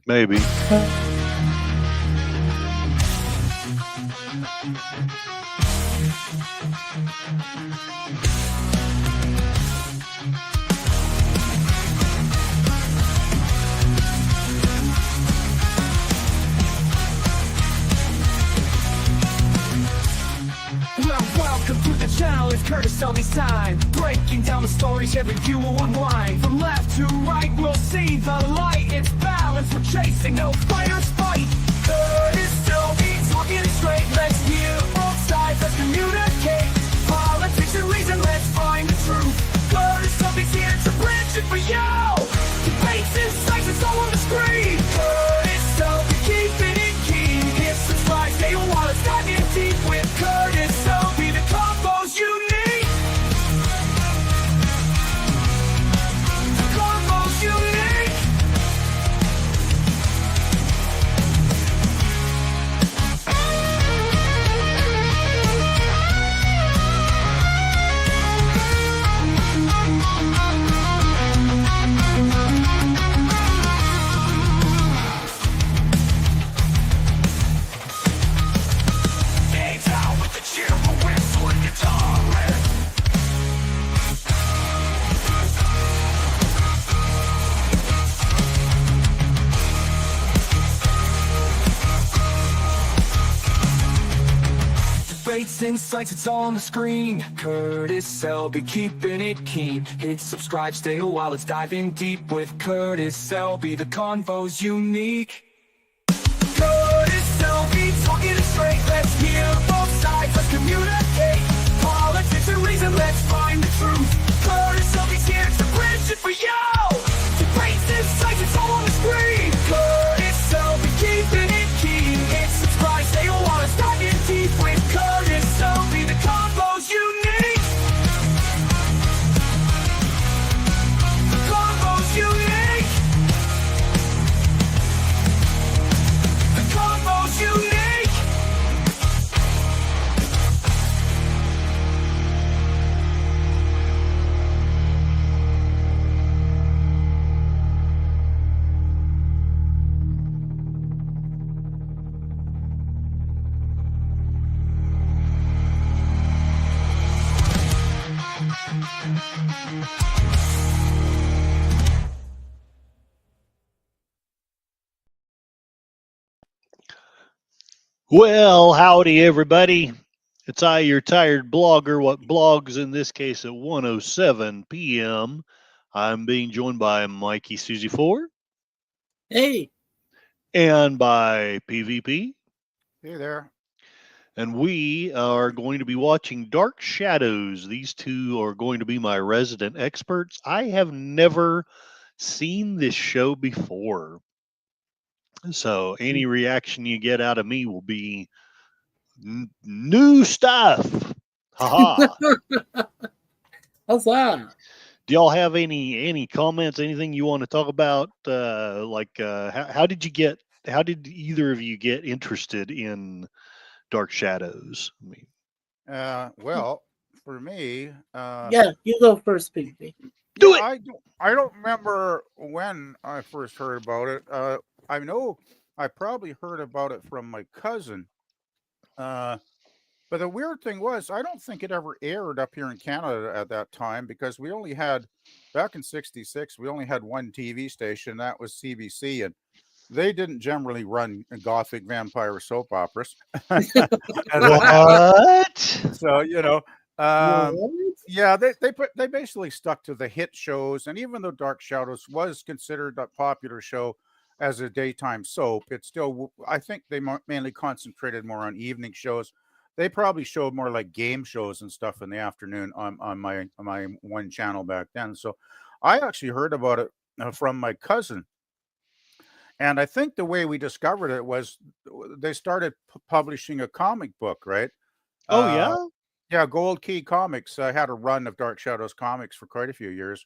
Maybe. Welcome to the channel, it's Curtis on this time. Breaking down the stories, every view will unwind. From left to right, we'll see the light. It's balance, we're chasing, no fighters fight. Curtis still be talking it straight. Let's hear both sides, let's communicate. Politics and reason, let's find the truth. Curtis still be here to bridge it for you. Debates, insights, it's all on the screen. Curtis still be keeping it keen. Hit subscribe, stay a while, let's dive in deep with Curtis. Combos you need. Combos you need. Games out with the cheerful whistle and guitar riff. Debates, insights, it's all on the screen. Curtis Selby keeping it keen. Hit subscribe, stay a while, let's dive in deep with Curtis Selby. The convo's unique. Curtis Selby talking it straight. Let's hear both sides, let's communicate. Politics and reason, let's find the truth. Curtis Selby's here to bridge it for you. Debates, insights, it's all on the screen. Curtis Selby keeping it keen. Hit subscribe, stay a while, let's dive in deep with Curtis Selby. The combos you need. The combos you need. The combos you need. Well, howdy, everybody. It's I, your tired blogger, what blogs in this case at 1:07 p.m. I'm being joined by Mikey Susie 4 Hey, and by PvP. Hey there. And we are going to be watching Dark Shadows. These two are going to be my resident experts. I have never seen this show before. So any reaction you get out of me will be new stuff. Haha. how's that? Do y'all have any comments, anything you want to talk about? How did either of you get interested in Dark Shadows? I mean, Well, for me, Yeah, you go first, PvP. Do it! I don't remember when I first heard about it. I know I probably heard about it from my cousin. But the weird thing was, I don't think it ever aired up here in Canada at that time because we only had, back in '66, we only had one TV station, that was CBC, and they didn't generally run Gothic vampire soap operas. What? So, What? yeah, they basically stuck to the hit shows, and even though Dark Shadows was considered a popular show as a daytime soap, it still, I think they mainly concentrated more on evening shows. They probably showed more like game shows and stuff in the afternoon on my one channel back then. So I actually heard about it from my cousin, and I think the way we discovered it was they started publishing a comic book, right? Oh, Uh, yeah? Yeah, Gold Key Comics had a run of Dark Shadows comics for quite a few years,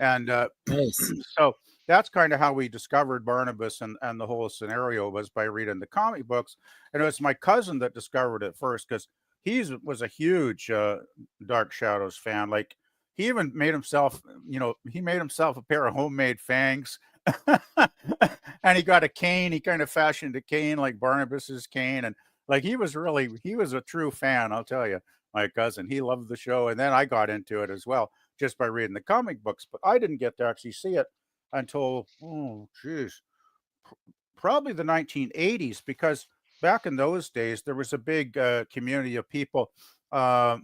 and Nice. so that's kind of how we discovered Barnabas and the whole scenario was by reading the comic books. And it was my cousin that discovered it first because he was a huge Dark Shadows fan. Like he even made himself, he made himself a pair of homemade fangs And he got a cane. He kind of fashioned a cane like Barnabas's cane, and like he was a true fan. I'll tell you, my cousin, he loved the show, and then I got into it as well just by reading the comic books. But I didn't get to actually see it until probably the 1980s, because back in those days there was a big community of people that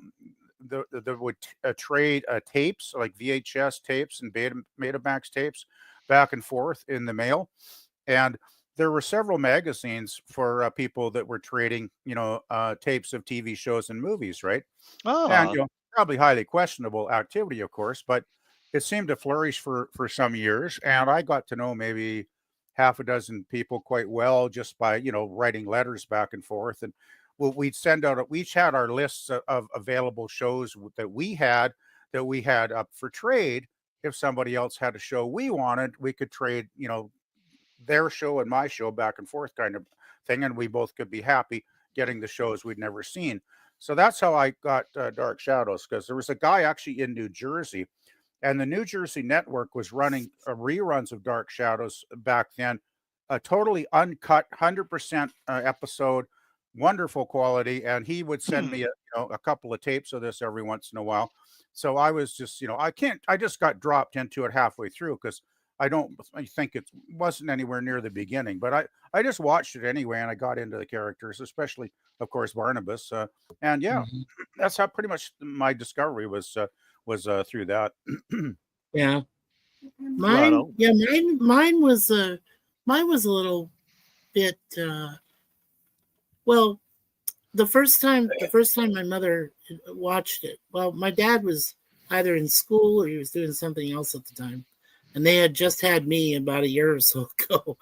would trade tapes like VHS tapes and Betamax tapes back and forth in the mail. And there were several magazines for people that were trading, tapes of TV shows and movies, right? And Ah, probably highly questionable activity, of course, but it seemed to flourish for some years. And I got to know maybe half a dozen people quite well just by writing letters back and forth. And we'd send out, we each had our lists of available shows that we had up for trade. If somebody else had a show we wanted, we could trade their show and my show back and forth kind of thing, and we both could be happy getting the shows we'd never seen. So that's how I got Dark Shadows, because there was a guy actually in New Jersey, and the New Jersey network was running reruns of Dark Shadows back then, a totally uncut 100% episode, wonderful quality. And he would send me a couple of tapes of this every once in a while. So I was just I just got dropped into it halfway through, because I think it wasn't anywhere near the beginning, but I just watched it anyway, and I got into the characters, especially of course Barnabas, and yeah, Mhm. that's how pretty much my discovery was through that. Yeah. right Mine, on. yeah, mine was a little bit well, the first time my mother watched it. Well, my dad was either in school or he was doing something else at the time. And they had just had me about a year or so ago.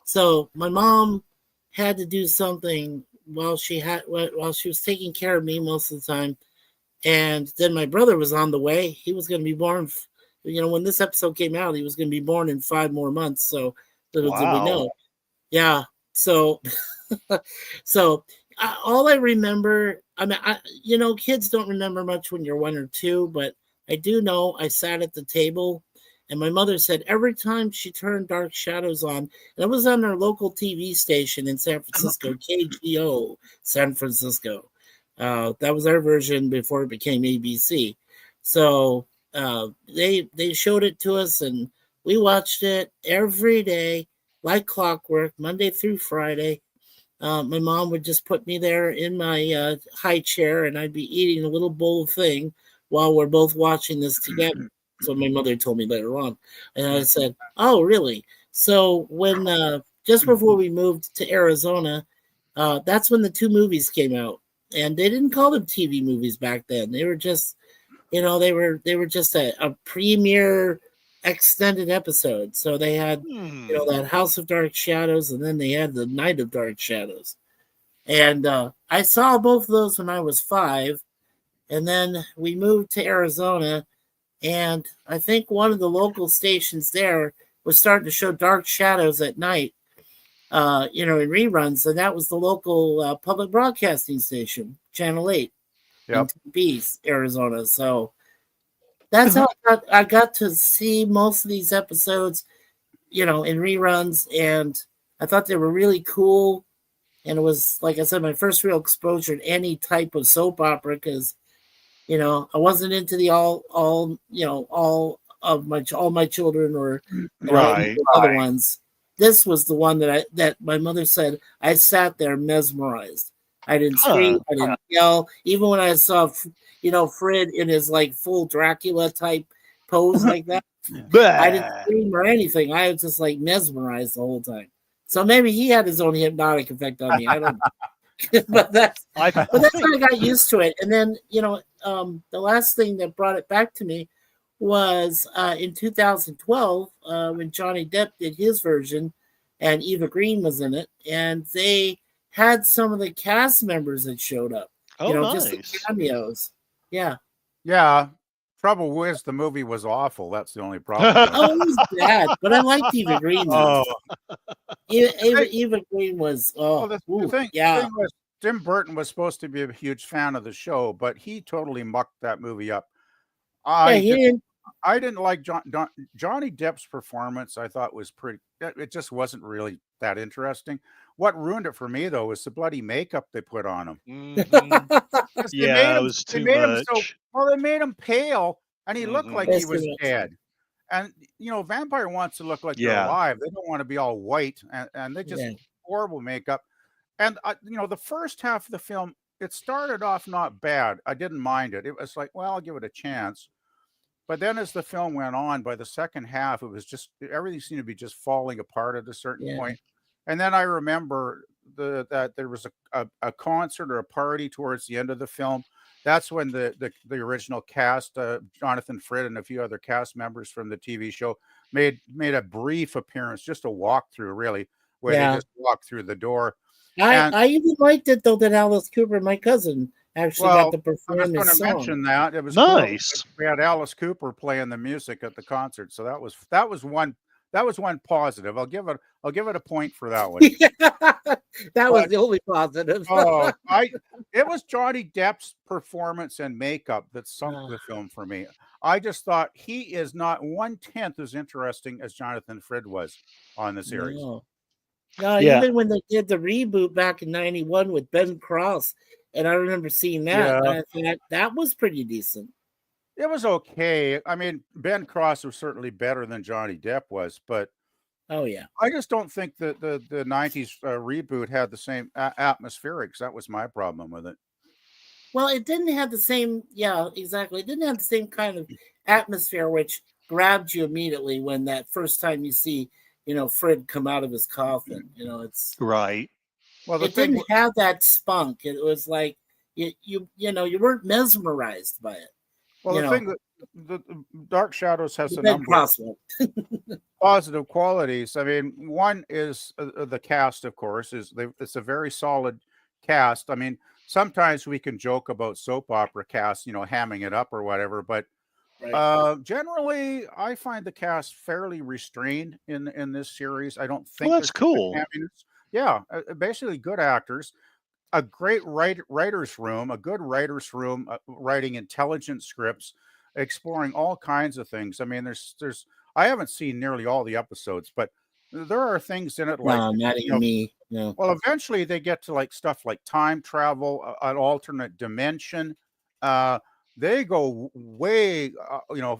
So my mom had to do something while she was taking care of me most of the time. And then my brother was on the way. He was going to be born, when this episode came out, he was going to be born in 5 more months. So little did we Wow. know. Yeah. So, so all I remember, I mean, kids don't remember much when you're 1 or 2, but I do know I sat at the table, and my mother said every time she turned Dark Shadows on, and it was on our local TV station in San Francisco, KGO, San Francisco. That was our version before it became ABC. So they showed it to us, and we watched it every day like clockwork, Monday through Friday. My mom would just put me there in my high chair, and I'd be eating a little bowl thing while we're both watching this together. So my mother told me later on, and I said, "Oh, really?" So when just before we moved to Arizona, that's when the 2 movies came out, and they didn't call them TV movies back then. They were just, they were just a premiere extended episode. So they had, Hmm. that House of Dark Shadows, and then they had the Night of Dark Shadows. And I saw both of those when I was 5, and then we moved to Arizona, and I think one of the local stations there was starting to show Dark Shadows at night, in reruns, and that was the local public broadcasting station, Channel 8 in Yep. Tempe, Arizona. So that's how I got to see most of these episodes, in reruns, and I thought they were really cool. And it was, like I said, my first real exposure to any type of soap opera, because I wasn't into the all my children, or Right. the other ones. This was the one that my mother said I sat there mesmerized. I didn't scream, Huh. I didn't yell, even when I saw Fred in his like full Dracula type pose like that. I didn't Bah. scream or anything. I was just like mesmerized the whole time. So maybe he had his own hypnotic effect on me. I don't know. but that's I but that's think. how I got used to it. And then, the last thing that brought it back to me was in 2012 when Johnny Depp did his version, and Eva Green was in it, and they had some of the cast members that showed up, Oh, just the nice. cameos. Yeah. Yeah. Trouble was the movie was awful. That's the only problem. Oh, it was bad, but I liked Eva Green though. Oh, Eva Green was, well, the ooh, thing yeah. was Tim Burton was supposed to be a huge fan of the show, but he totally mucked that movie up. Yeah, I he just didn't. I didn't like Johnny Depp's performance. I thought was pretty. It just wasn't really that interesting. What ruined it for me though was the bloody makeup they put on him. Hmm. 'Cause Yeah, it was they too made him so much. well. They made him pale, and he looked like Hmm. he That's too was much. dead. And vampire wants to look like they're Yeah. alive. They don't want to be all white, and they just Yeah. horrible makeup. And the first half of the film, it started off not bad. I didn't mind it. It was like, well, I'll give it a chance. But then as the film went on, by the second half, it was just everything seemed to be just falling apart at a certain Yeah. point. And then I remember that there was a concert or a party towards the end of the film. That's when the original cast, Jonathan Frid and a few other cast members from the TV show, made a brief appearance, just a walkthrough, really, where they Yeah. just walked through the door. I And I even liked it though that Alice Cooper, my cousin, actually got well, to I was perform going to his song. mention that it was cool. Nice. We had Alice Cooper playing the music at the concert, so that was one positive. I'll give it a point for that one. That was But the only positive. oh, it was Johnny Depp's performance and makeup that sunk Ah, the film for me. I just thought he is not 1/10 as interesting as Jonathan Frid was on the series. no. No, Yeah. even when they did the reboot back in '91 with Ben Cross, and I remember seeing that, and Yeah, I thought that was pretty decent. it was okay. I mean, Ben Cross was certainly better than Johnny Depp was, but Oh yeah. I just don't think that the '90s reboot had the same atmospherics. That was my problem with it. Well, it didn't have the same, yeah, exactly. It didn't have the same kind of atmosphere which grabbed you immediately when that first time you see, Fred come out of his coffin. Right. Well, the It thing, didn't have that spunk. It was like you weren't mesmerized by it. well, You the know, thing that the Dark Shadows has the a Ben number of Crosswell. positive qualities. I mean, one is the cast, of course, it's a very solid cast. I mean, sometimes we can joke about soap opera casts, hamming it up or whatever, but Right. generally, I find the cast fairly restrained in this series. I don't Well, think that's there's too much cool. hamminess. Yeah, basically good actors, a great writer's room, a good writer's room, writing intelligent scripts, exploring all kinds of things. I mean, there's I haven't seen nearly all the episodes, but there are things in it like No, not even me. No. well, eventually they get to like stuff like time travel, an alternate dimension. Uh, they go way,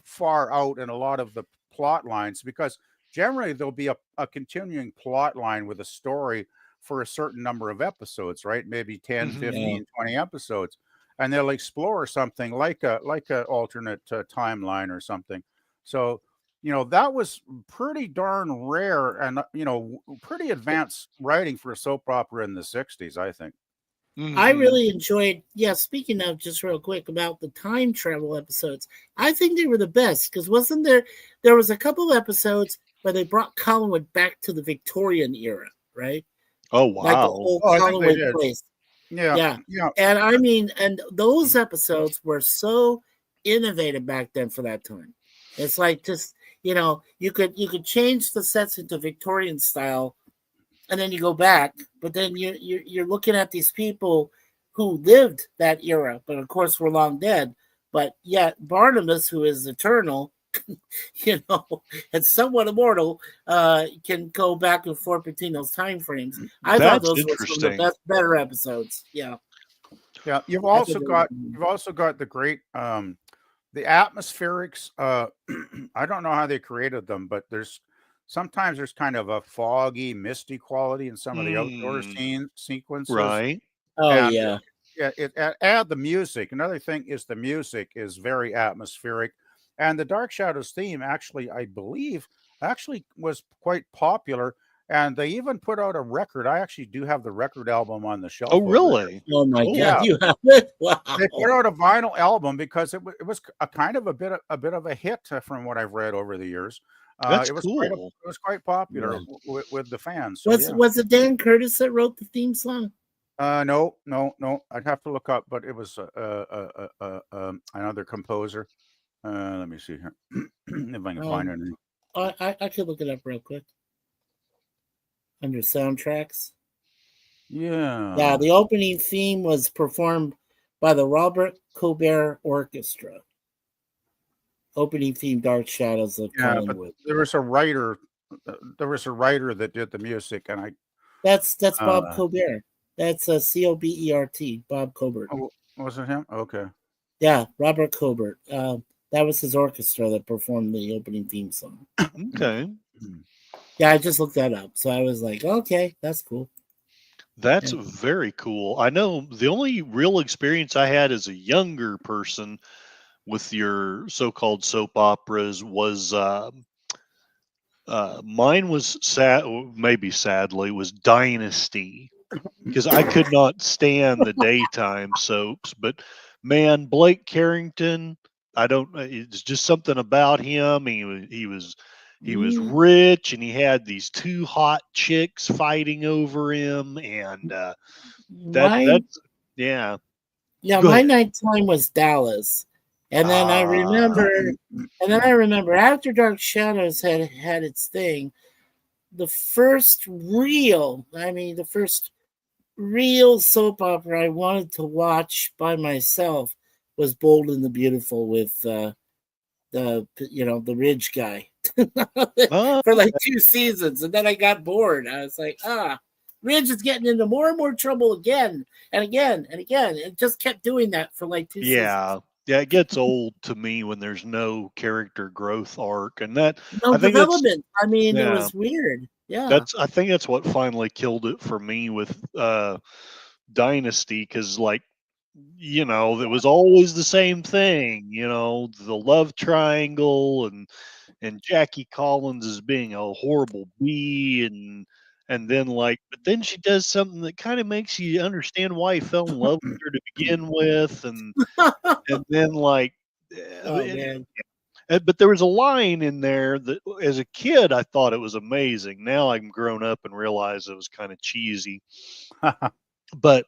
far out in a lot of the plot lines because generally there'll be a continuing plot line with a story for a certain number of episodes, right? Maybe 10, Hmm. Yeah. 15, 20 episodes. And they'll explore something like a alternate timeline or something. So, that was pretty darn rare and, pretty advanced writing for a soap opera in the 60s, I think. I Hmm. really enjoyed, yeah, speaking of just real quick about the time travel episodes, I think they were the best because wasn't there was a couple episodes where they brought Collinwood back to the Victorian era, right? Oh, Like the wow. old Oh, I think they Collinwood did. place. Yeah, Yeah. yeah. And I mean, and those episodes were so innovative back then for that time. It's like just, you could change the sets into Victorian style and then you go back, but then you're looking at these people who lived that era, but of course were long dead. But yet Barnabas, who is eternal, you know, and somewhat immortal, can go back and forth between those time frames. I thought That's those were some of the interesting. better episodes. Yeah, Yeah, you've I thought also they were. got the great the atmospherics. I don't know how they created them, but sometimes there's kind of a foggy, misty quality in some of the outdoor Mm, scene sequences, right. Oh and yeah, yeah, add the music. Another thing is the music is very atmospheric, and the Dark Shadows theme actually, I believe, actually was quite popular. And they even put out a record. I actually do have the record album on the Oh, shelf over there. really? oh my God, Cool. Yeah, you have it. they put Wow. out a vinyl album because it was a kind of a bit of a hit from what I've read over the years. That's It was quite cool. popular Yeah. with the fans. So Was yeah. was it Dan Curtis that wrote the theme song? No, no, no. I'd have to look up, but it was another composer. Let me see here if I can find Um, it. I could look it up real quick under soundtracks. Yeah, Yeah. the opening theme was performed by the Robert Colbert Orchestra. opening theme Dark Shadows of Yeah, but Collinwood. there was a writer. There was a writer that did the music, and That's Bob uh, Colbert. That's Cobert, Bob Colbert. oh, was it him? Okay. Yeah, Robert Colbert. That was his orchestra that performed the opening theme song. Okay. Yeah, I just looked that up. So I was like, okay, that's cool. That's Yeah. very cool. I know the only real experience I had as a younger person with your so-called soap operas was mine was sad, maybe sadly, was Dynasty, because I could not stand the daytime soaps. But man, Blake Carrington, I don't. It's just something about him. He was Mm, rich, and he had these two hot chicks fighting over him, and mine, that's yeah. yeah, Go my ahead. nighttime was Dallas, and then I Ah, remember after Dark Shadows had its thing, the first real soap opera I wanted to watch by myself was Bold and the Beautiful with the Ridge guy oh, for like 2 seasons, and then I got bored. I was like, Ridge is getting into more and more trouble again and again and again. It just kept doing that for like 2 seasons. yeah. Yeah, it gets old to me when there's no character growth arc, and that No I think that's development. I mean, it yeah. was weird. Yeah. I think that's what finally killed it for me with Dynasty, because it was always the same thing, the love triangle, and Jackie Collins as being a horrible bee, and then but then she does something that kind of makes you understand why he fell in love with her to begin with, and then Oh man. but there was a line in there that, as a kid, I thought it was amazing. Now I'm grown up and realize it was kind of cheesy. But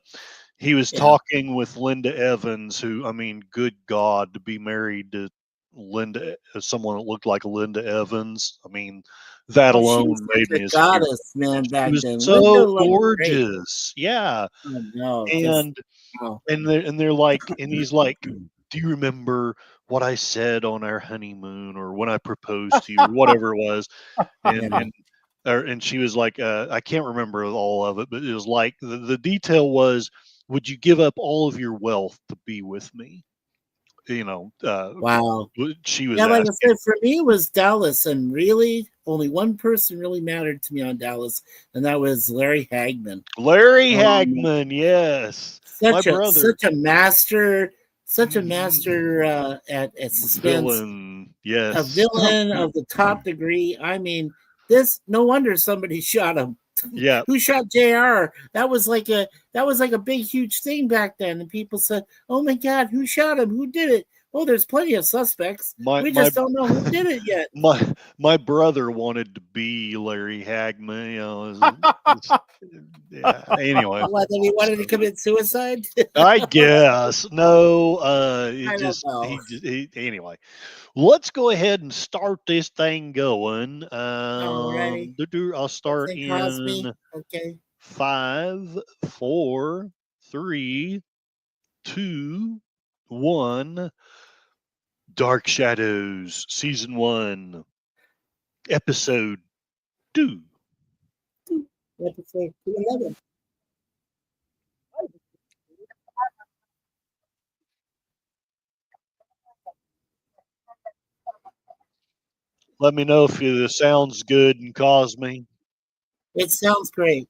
he was Yeah. talking with Linda Evans, who, I mean, good God, to be married to someone that looked like Linda Evans. I mean, that Oh, she was alone such made a me a spirit. goddess, man, She back was then. Linda so looked great. gorgeous. Yeah. Oh no, just And wow. they're like, and he's like, "Do you remember what I said on our honeymoon, or when I proposed to you, or whatever it was?" And Yeah. and she was like, "I can't remember all of it, but it was like the detail was, would you give up all of your wealth to be with me?" Wow. She was Yeah, like I asking said, for me it was Dallas, and really only one person really mattered to me on Dallas, and that was Larry Hagman. Larry Um, Hagman. Yes, my brother. such a master, Mhm. at suspense, Villain. a Yes. villain of the top degree. I mean, this no wonder somebody shot him. Yeah. Who shot JR? That was like a big huge thing back then, and people said, "Oh my God, who shot him? Who did it?" Oh, there's plenty of suspects. My We my just don't know who did it yet. my brother wanted to be Larry Hagman. Yeah. Anyway, What? That he wanted to commit suicide? I guess no. I don't know. Anyway. Let's go ahead and start this thing going. Alrighty. I'll start Vincent Crosby. in Okay. 5, 4, 3, 2, 1. Dark Shadows, Season 1, Episode 2. Episode 211. Let me know if the sound's good and cause me. It sounds great.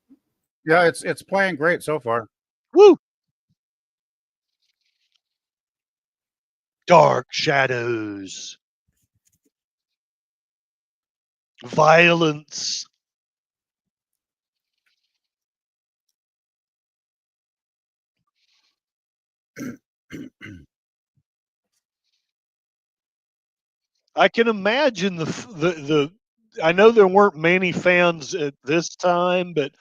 Yeah, it's playing great so far. Woo! Dark Shadows, Violence. I can imagine the. I know there weren't many fans at this time, but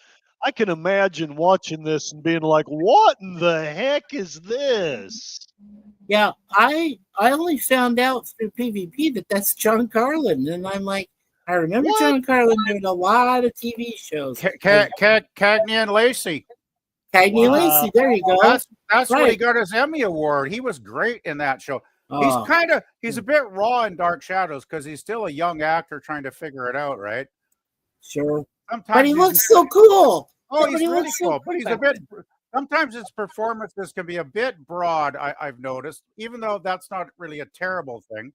I can imagine watching this and being like, "What in the heck is this?" Yeah, I only found out through PvP that that's John Carlin, and I'm like, I remember What? John Carlin doing a lot of TV shows. I Cagney and Lacey. Cagney Wow! Lacey, there you go. That's what he Right. got his Emmy award. He was great in that show. He's Oh, he's a bit raw in Dark Shadows because he's still a young actor trying to figure it out, right? sure. But Sometimes he he's looks so cool. oh, But he's he really looks so cool, but cool he's a back bit. then. Sometimes his performances can be a bit broad. I've noticed, even though that's not really a terrible thing.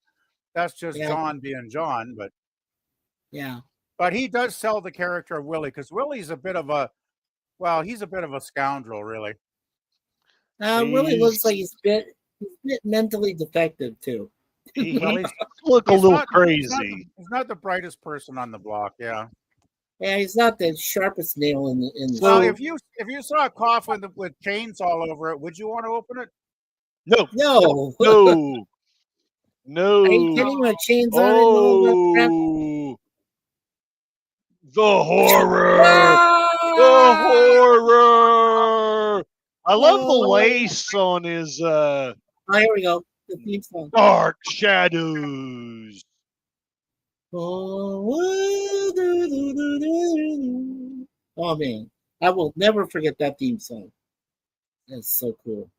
That's just Yeah, John being John, yeah. but he does sell the character of Willie because Willie's a bit of a he's a bit of a scoundrel, really. Willie looks like He's he's a bit mentally defective too. Well, he look a he's little not crazy. he's not the brightest person on the block. Yeah. Yeah, he's not the sharpest nail in the Well, So shoe. if you saw a coffin with chains all over it, would you want to open it? no, No. no, Are you no. kidding? With chains on it and all that crap? Oh, the horror, the Ah! horror. I love the Oh, lace on his here we go. The theme song. dark shadows. Oh, oh man, I will never forget that theme song. That's so cool.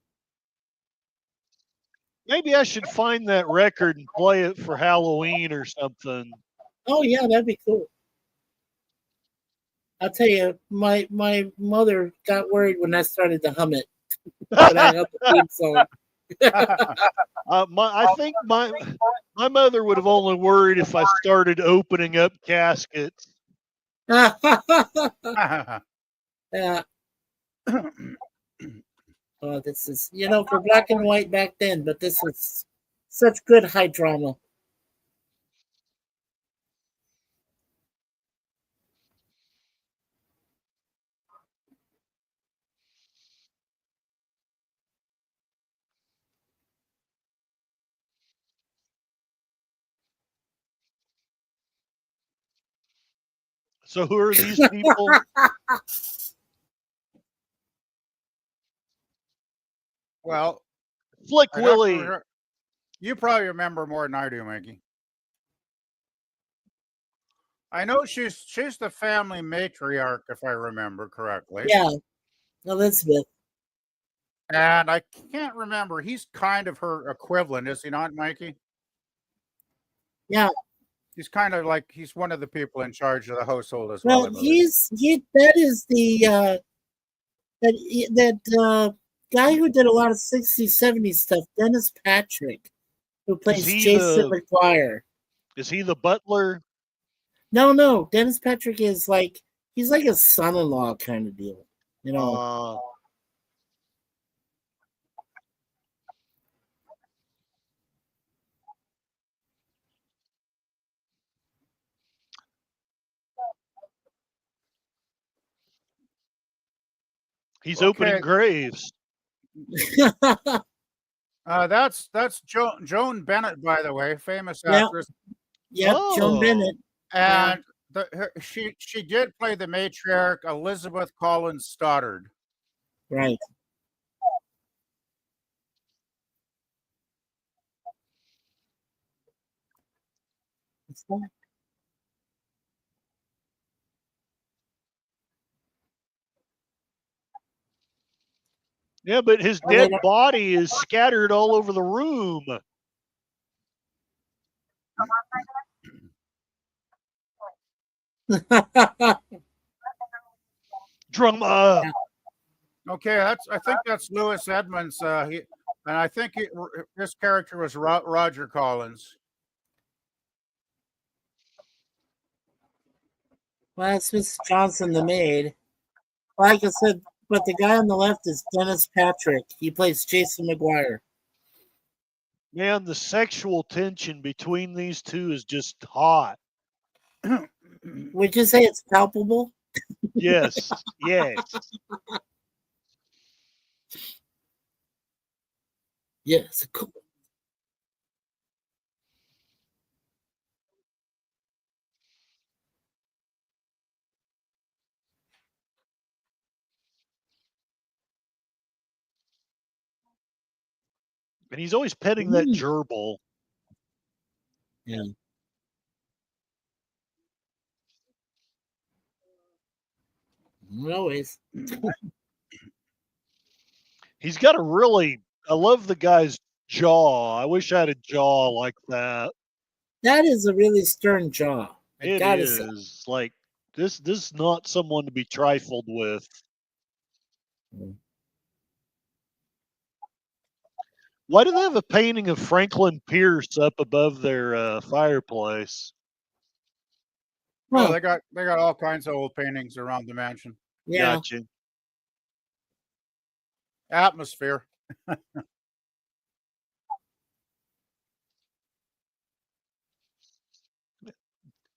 Maybe I should find that record and play it for Halloween or something. Oh yeah, that'd be cool. I'll tell you, my mother got worried when I started to hum it. When I hummed the theme song. I think my mother would have only worried if I started opening up caskets. Yeah. Oh, this is for black and white back then, but this is such good high drama. So who are these people? Well, Flick I'd have Willie. you probably remember more than I do, Mikey. I know she's the family matriarch, if I remember correctly. Yeah, Elizabeth. And I can't remember. He's kind of her equivalent, is he not, Mikey? Yeah. He's kind of like he's one of the people in charge of the household as well. Well, that is the that guy who did a lot of 60s, 70s stuff, Dennis Patrick, who plays Jason McGuire. Is he the butler? No. Dennis Patrick is he's like a son-in-law kind of deal. He's opening graves. That's Joan Bennett, by the way, famous actress. Yep, Joan Bennett. And she did play the matriarch Elizabeth Collins Stoddard. Right. Yeah, but his dead body is scattered all over the room. Drama. Okay, I think that's Lewis Edmonds. And I think this character was Roger Collins. Well, that's Miss Johnson, the maid. Like I said, but the guy on the left is Dennis Patrick. He plays Jason McGuire. Man, the sexual tension between these two is just hot. Would you say it's palpable? Yes, yes. Yes, cool. And he's always petting that gerbil. Yeah. Not always. He's got a really, I love the guy's jaw. I wish I had a jaw like that. That is a really stern jaw. I It gotta say. is like this is not someone to be trifled with. Why do they have a painting of Franklin Pierce up above their fireplace? Oh, Huh. they got all kinds of old paintings around the mansion. Yeah. Gotcha. Atmosphere.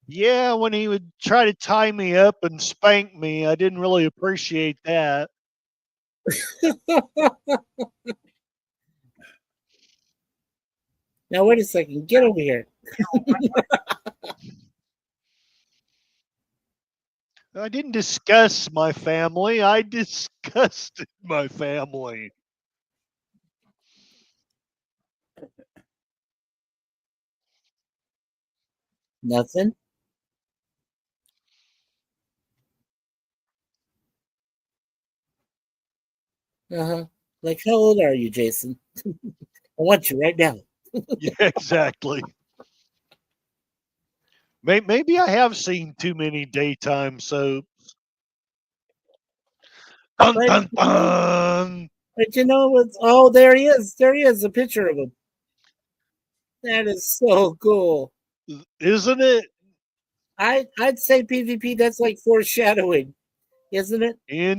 Yeah, when he would try to tie me up and spank me, I didn't really appreciate that. Now wait a second. Get over here. I didn't discuss my family. I disgusted my family. Nothing. Uh-huh. Like, how old are you, Jason? I want you right now. Yeah, exactly. Maybe I have seen too many daytime soaps. Dun But, dun dun. but you know what's oh, there he is. There he is, a picture of him. That is so cool. Isn't it? I'd say PvP, that's like foreshadowing, isn't it?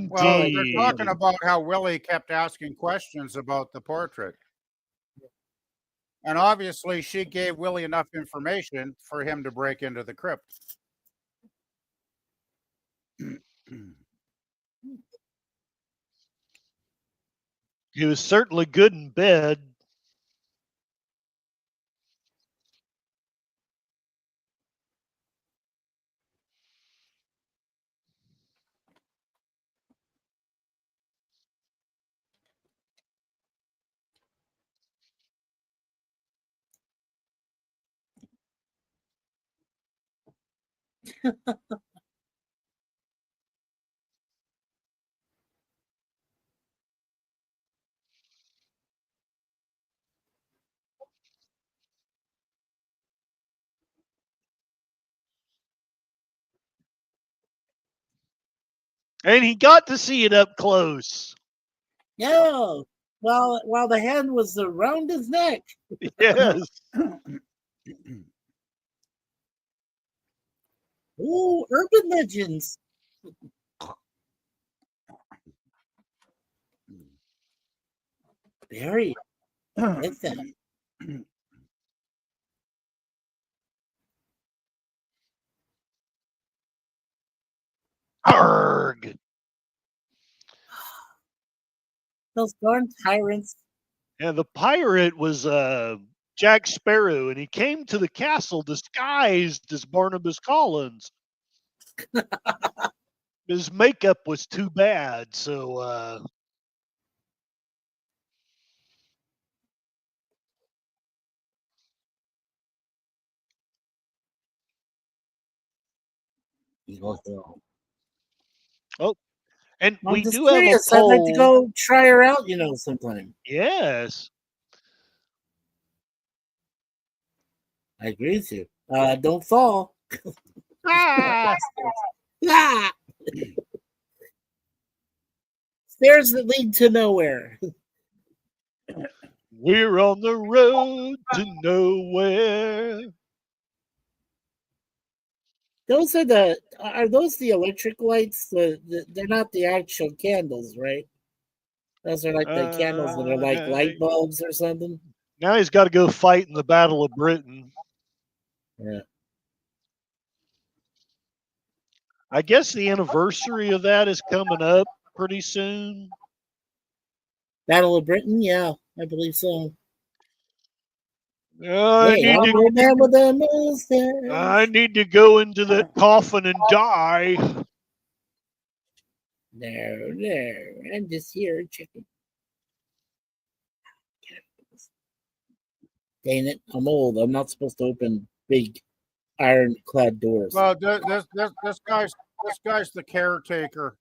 Well, they're Indeed. talking about how Willie kept asking questions about the portrait. And obviously, she gave Willie enough information for him to break into the crypt. He was certainly good in bed. And he got to see it up close. Yeah. While the hand was around his neck. Yes. Ooh, urban legends. Very like that. Arg. Those darn tyrants. And the pirate was Jack Sparrow, and he came to the castle disguised as Barnabas Collins. His makeup was too bad, so Eagle Hill. oh, and I'm we just do have a curious. I'd like to poll. go try her out, sometime. Yes. I agree with you. Don't fall. Ah, Ah! Stairs that lead to nowhere. we're on the road to nowhere. Those are those the electric lights? They're not the actual candles, right? Those are like the candles that are like light bulbs or something. Now he's got to go fight in the Battle of Britain. Yeah. I guess the anniversary of that is coming up pretty soon. Battle of Britain, yeah, I believe so. I Hey, need I'm to. the man with the mustache. I need to go into that coffin and die. No, I'm just here checking. Dang it, I'm old. I'm not supposed to open big ironclad doors. Well, this guy's the caretaker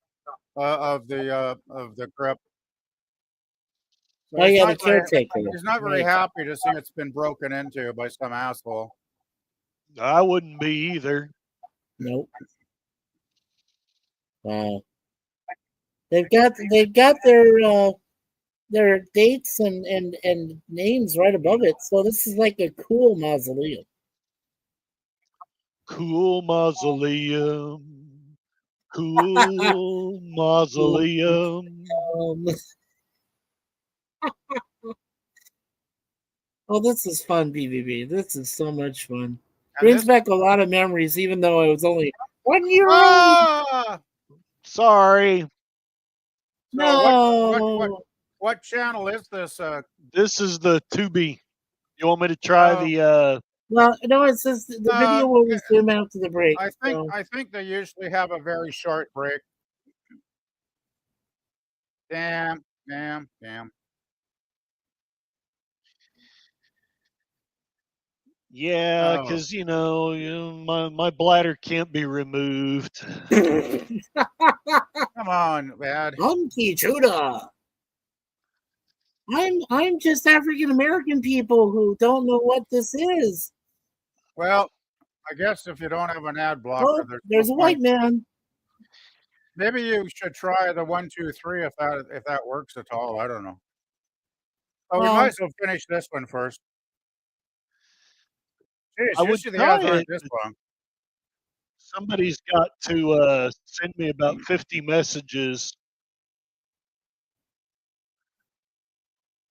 of the crypt. So Oh yeah, the caretaker. he's not very Right. happy to see it's been broken into by some asshole. I wouldn't be either. Nope. Wow. They've got their dates and names right above it. So this is like a cool mausoleum. Cool mausoleum. Cool mausoleum. Um, oh, this is fun, BBB. This is so much fun. And Brings this, back a lot of memories, even though I was only 1 year old. ah! Sorry. So No. what channel is this? This is the Tubi. You want me to try the Well, no, it says the video will resume after the break. I think they usually have a very short break. Damn. yeah, Oh. because my bladder can't be removed. Come on, Dad. Monkey Judah. I'm just African American people who don't know what this is. Well, I guess if you don't have an ad blocker, Oh, there's a white man. Maybe you should try the 1, 2, 3 if that works at all. I don't know. Oh, we might as well finish this one first. Jeez, I would usually the try ads aren't it. this long. Somebody's got to send me about 50 messages.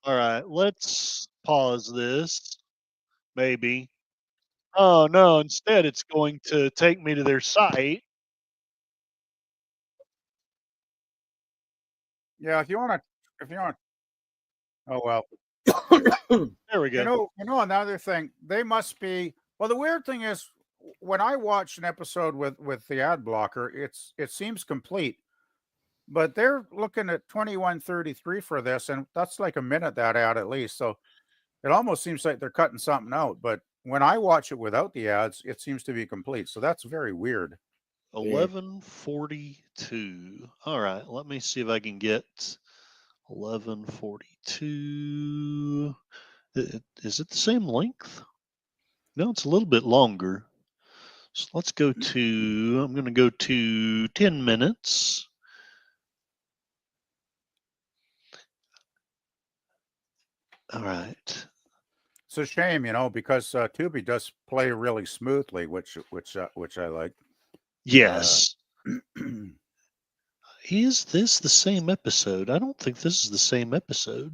All right, let's pause this. Maybe. Oh no! Instead, it's going to take me to their site. Yeah, if you want. Oh well. There we go. You know another thing. They must be. Well, the weird thing is, when I watch an episode with the ad blocker, it seems complete. But they're looking at 21:33 for this, and that's like a minute that ad at least. So it almost seems like they're cutting something out. But when I watch it without the ads, it seems to be complete. So that's very weird. 11:42. All right, let me see if I can get 11:42. Is it the same length? No, it's a little bit longer. So let's go to. I'm going to go to 10 minutes. All right. It's a shame, because Tubi does play really smoothly, which I like. Yes. Is this the same episode? I don't think this is the same episode.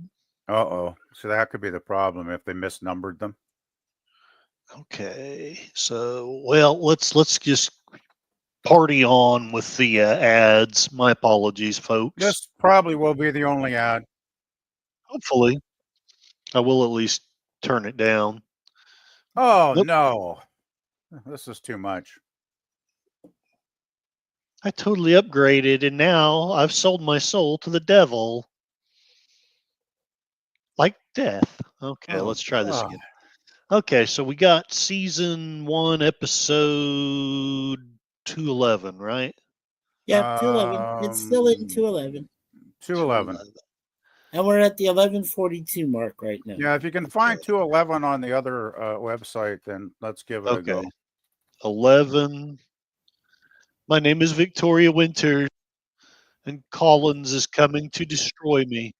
Uh-oh. So that could be the problem if they misnumbered them. Okay. So, well, let's just party on with the ads. My apologies, folks. This probably will be the only ad. Hopefully. I will at least turn it down. Oh, no. This is too much. I totally upgraded, and now I've sold my soul to the devil. Like death. Okay, let's try this again. Okay, so we got season 1, episode 211, right? Yeah, 211. It's still in 211. 211. And we're at the 11:42 mark right now. Yeah, if you can find 211 on the other website, then let's give it a go. 11. My name is Victoria Winters, and Collins is coming to destroy me.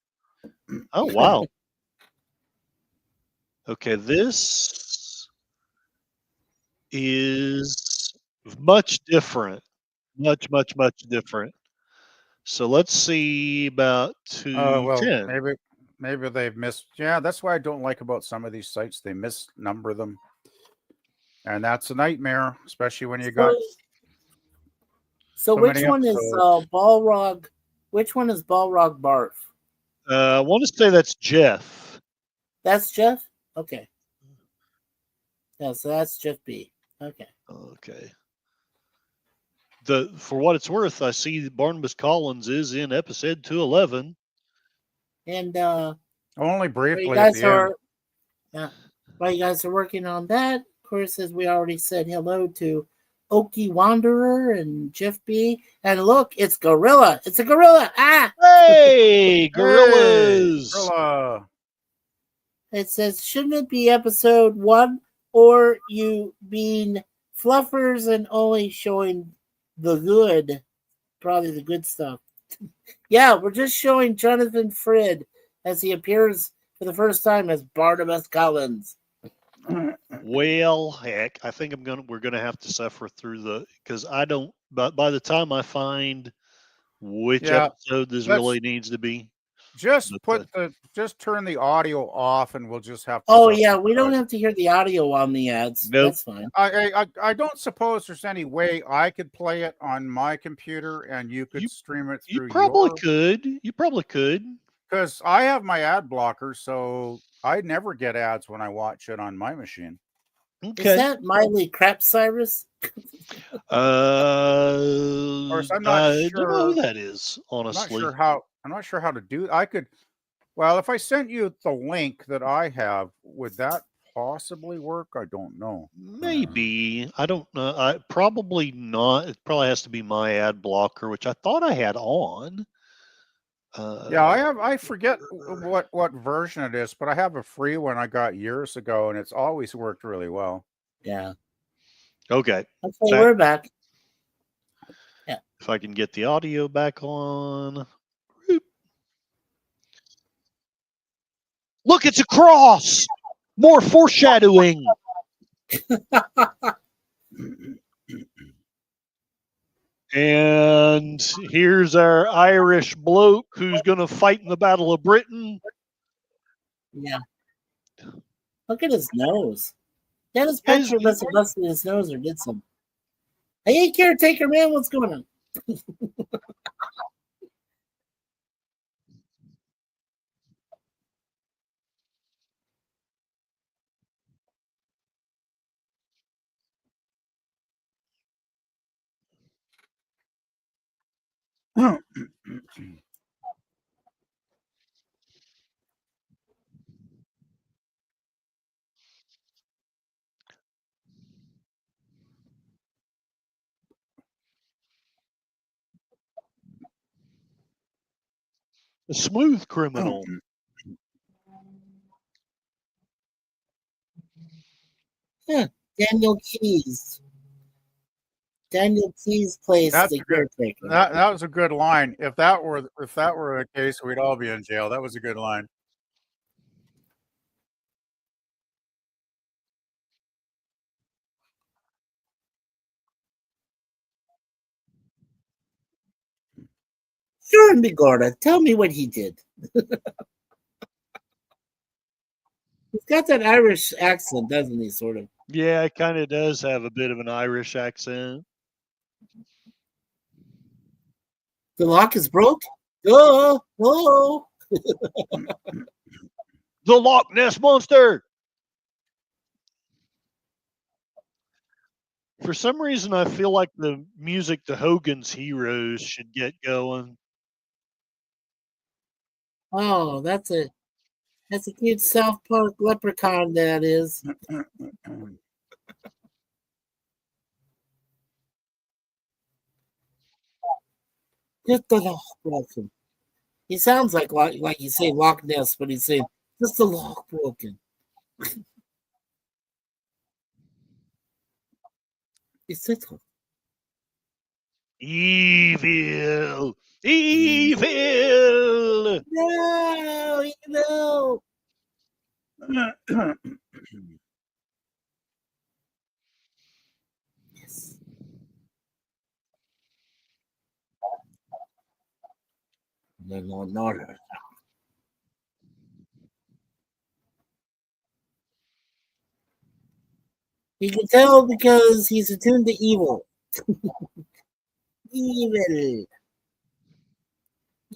Oh, wow. Okay, this is much different. Much different. So let's see about 210. Maybe they've missed. Yeah, that's what I don't like about some of these sites. They misnumber them. And that's a nightmare, especially when you got. So which one is Balrog? Which one is Balrog Barf? I want to say that's Jeff. That's Jeff? Okay. Yeah, so that's Jeff B. Okay. Okay. For what it's worth, I see that Barnabas Collins is in episode 211. And only briefly. While you guys are working on that, of course, as we already said hello to Okie Wanderer and Jeff B. And look, it's Gorilla. It's a gorilla. Ah! Hey, Hey, gorillas! gorilla. It says, shouldn't it be episode 1, or you being fluffers and only showing the good, probably the good stuff? Yeah, we're just showing Jonathan Frid as he appears for the first time as Barnabas Collins. Well, heck, I think we're gonna have to suffer through because I don't. But by the time I find which Yeah, episode this let's really needs to be, just but just turn the audio off, and we'll just have to. Oh, suffer yeah, we through don't it. have to hear the audio on the ads. Nope. That's fine. I don't suppose there's any way I could play it on my computer and you could stream it you through probably your. could. You probably could. Because I have my ad blocker, so I never get ads when I watch it on my machine. Okay. Is that Miley Crap Cyrus? Of course, I'm not I don't know who sure. that is, honestly. I'm not sure how to do. I could. Well, if I sent you the link that I have, would that possibly work? I don't know. Maybe. I don't know. I probably not. It probably has to be my ad blocker, which I thought I had on. Yeah, I have. I forget what version it is, but I have a free one I got years ago, and it's always worked really well. Yeah. Okay. Okay, we're back. Yeah. If I can get the audio back on. Look, it's a cross. More foreshadowing. And here's our Irish bloke who's going to fight in the Battle of Britain. Yeah. Look at his nose. Dennis Petrie must have busted his nose or did something. Hey, caretaker man, what's going on? A smooth criminal. Yeah, Daniel Keys. Daniel Keys plays the caretaker. That was a good line. If that were the case, we'd all be in jail. That was a good line. Sure, Bigorda, tell me what he did. He's got that Irish accent, doesn't he, sort of? Yeah, it kind of does have a bit of an Irish accent. The lock is broke? Oh, oh. The Loch Ness Monster! For some reason, I feel like the music to Hogan's Heroes should get going. Oh, that's a cute South Park leprechaun, that is. Just the lock broken. He sounds like you say Loch Ness, but he's saying just the lock broken. It's it. Evil! Evil! No, evil. Yes. No. You can tell because he's attuned to evil. Evil.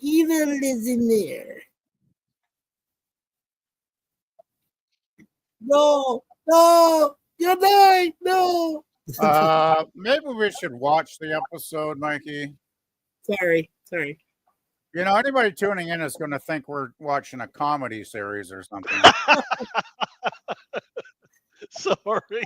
Evil is in there. No, you're dying. No. Maybe we should watch the episode, Mikey. Sorry. You know, anybody tuning in is going to think we're watching a comedy series or something. Sorry.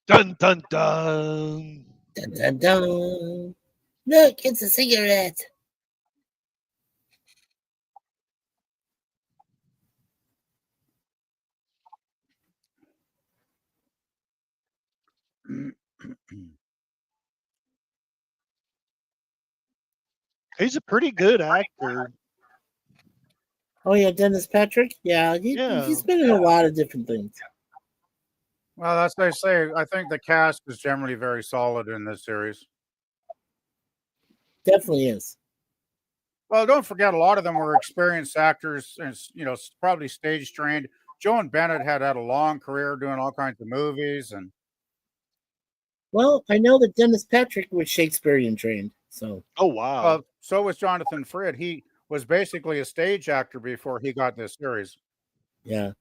Dun dun dun. Dun, dun, dun. Look, it's a cigarette. He's a pretty good actor. Oh yeah, Dennis Patrick. Yeah, Yeah. he's been in a lot of different things. Well, that's what they say. I think the cast is generally very solid in this series. Definitely is. Well, don't forget, a lot of them were experienced actors and probably stage trained. Joan Bennett had a long career doing all kinds of movies, and Well, I know that Dennis Patrick was Shakespearean trained, so Oh wow. well, so was Jonathan Frid. He was basically a stage actor before he got this series. yeah.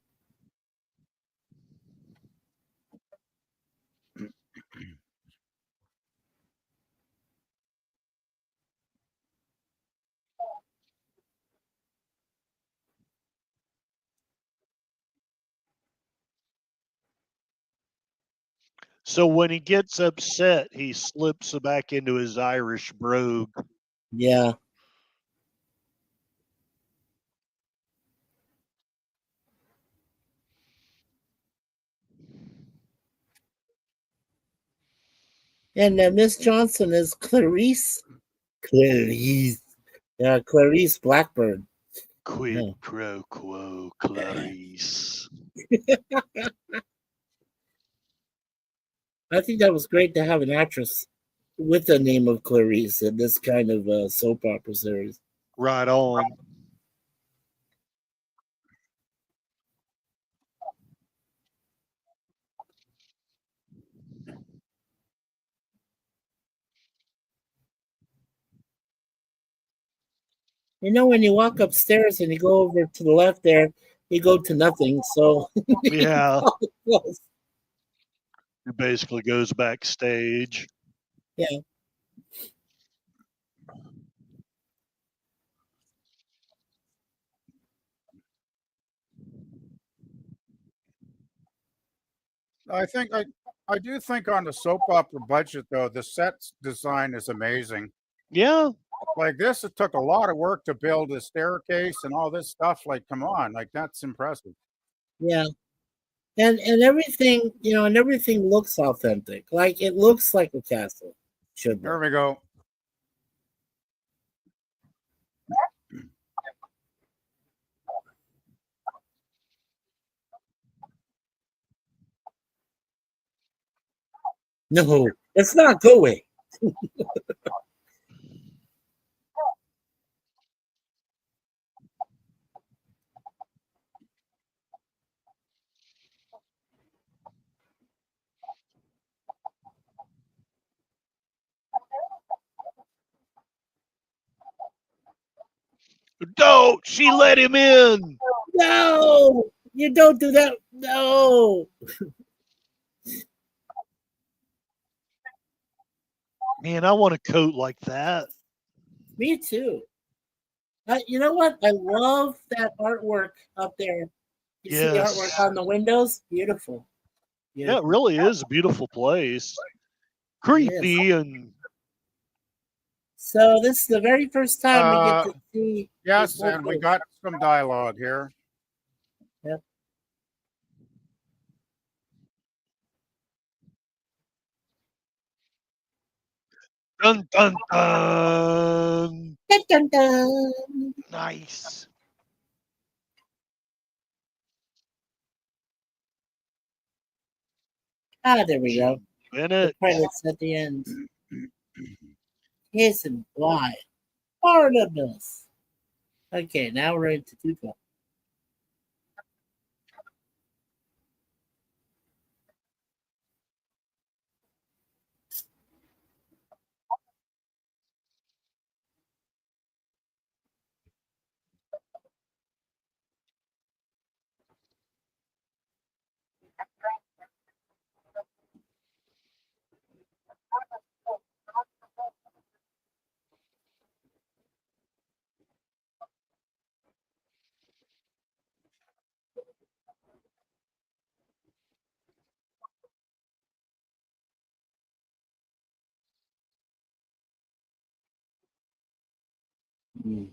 So when he gets upset, he slips back into his Irish brogue. Yeah. And Miss Johnson is Clarice. Clarice. Yeah, Clarice Blackbird. Quid Yeah. pro quo, Clarice. I think that was great to have an actress with the name of Clarice in this kind of soap opera series. Right on. You know, when you walk upstairs and you go over to the left there, you go to nothing. So Yeah. close. He basically goes backstage. Yeah. I do think on the soap opera budget though, the set design is amazing. Yeah. Like this, it took a lot of work to build a staircase and all this stuff. Like, come on, like that's impressive. Yeah. And everything, and everything looks authentic. Like it looks like a castle should There look. we go. No, it's not. Go away. Don't! She let him in! No, you don't do that. No. Man, I want a coat like that. Me too. You know what? I love that artwork up there. You see the Yes. artwork on the windows? Beautiful. Yeah, it Beautiful. really is a beautiful place. It is. Creepy and So this is the very first time we get Uh, to see this yes, whole and we place. got some dialogue here. Yep. dun dun dun. Dun, dun, dun. Nice. Ah, there we go. Joan The Bennett. credits at the end. Kiss and fly. Barnabas. Okay, now we're into Tuco. Mm.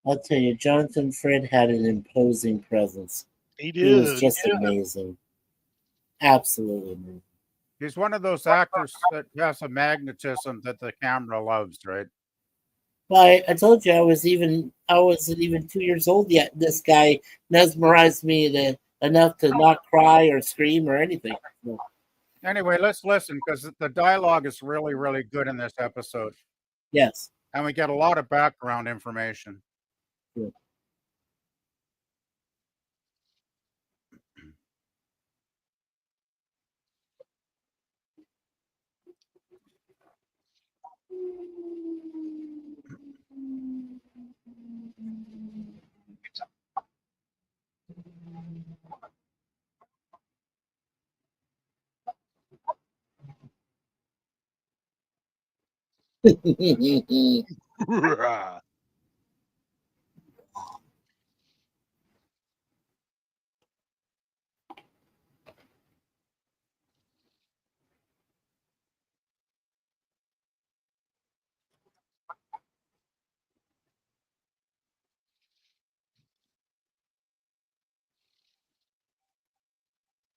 I'll tell you, Jonathan Frid had an imposing presence. He He was did. just amazing. Absolutely amazing. He's one of those actors that has a magnetism that the camera loves, right? Well, I told you I wasn't even 2 years old yet. This guy mesmerized me enough to not cry or scream or anything. So, Anyway, let's listen because the dialogue is really, really good in this episode. yes. And we get a lot of background information. Good.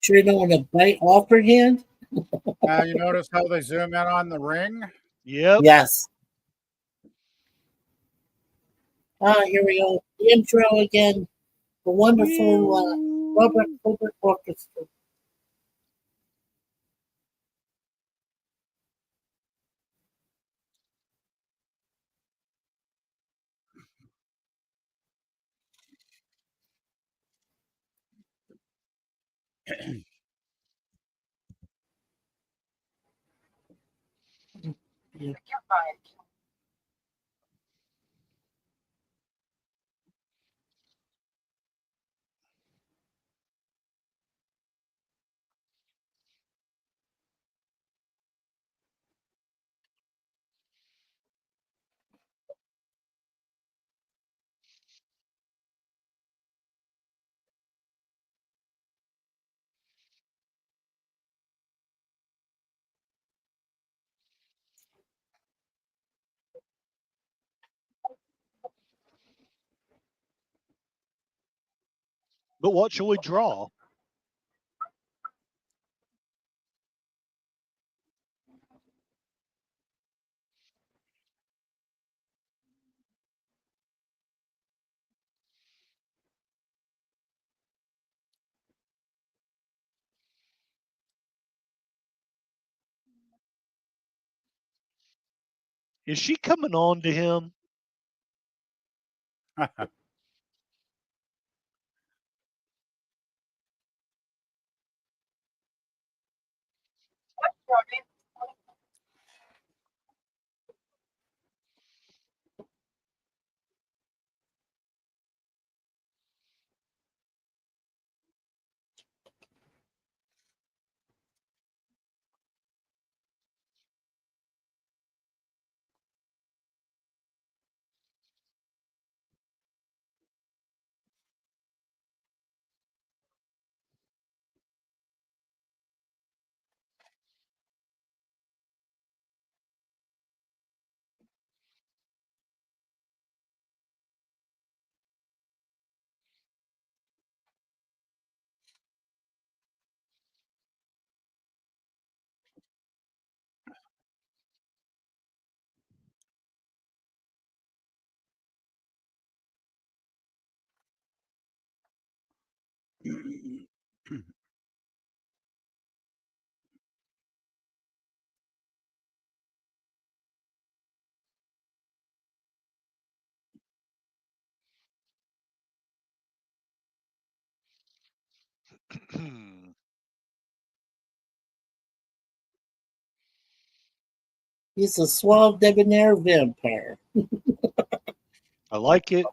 Sure you don't want to bite off her hand? Now, you notice how they zoom in on the ring? Yep. Yes. Here we go. The intro again. The wonderful Robert Colbert Orchestra. Yeah. But what shall we draw? Is she coming on to him? He's a suave debonair vampire. I like it.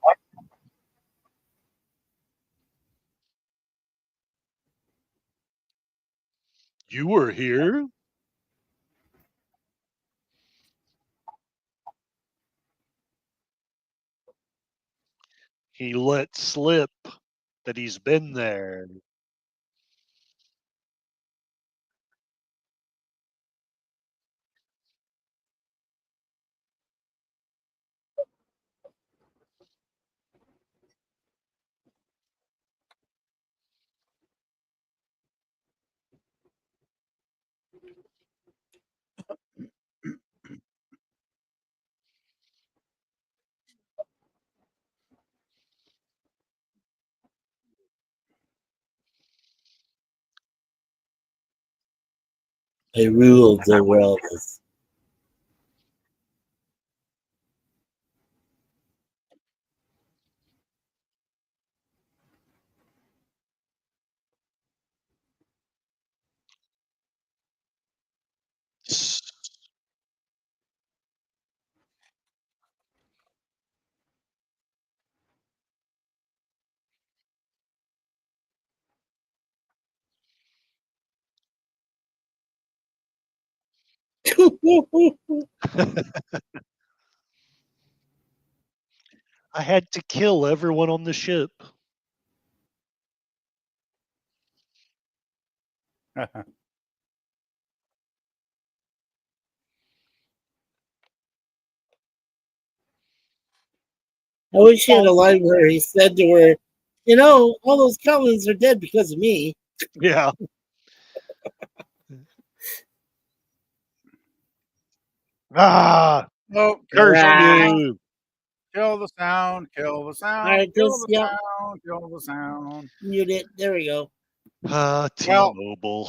You were here. He let slip that he's been there. I ruled the world. I had to kill everyone on the ship. I wish he had a line where he said to her, "You know, all those Collins are dead because of me." Yeah. Ah, Oh, curse Ah. you. kill the sound, kill the All sound, right, kill just the yep, sound, kill the sound. mute it. There we go. Well, T-Mobile.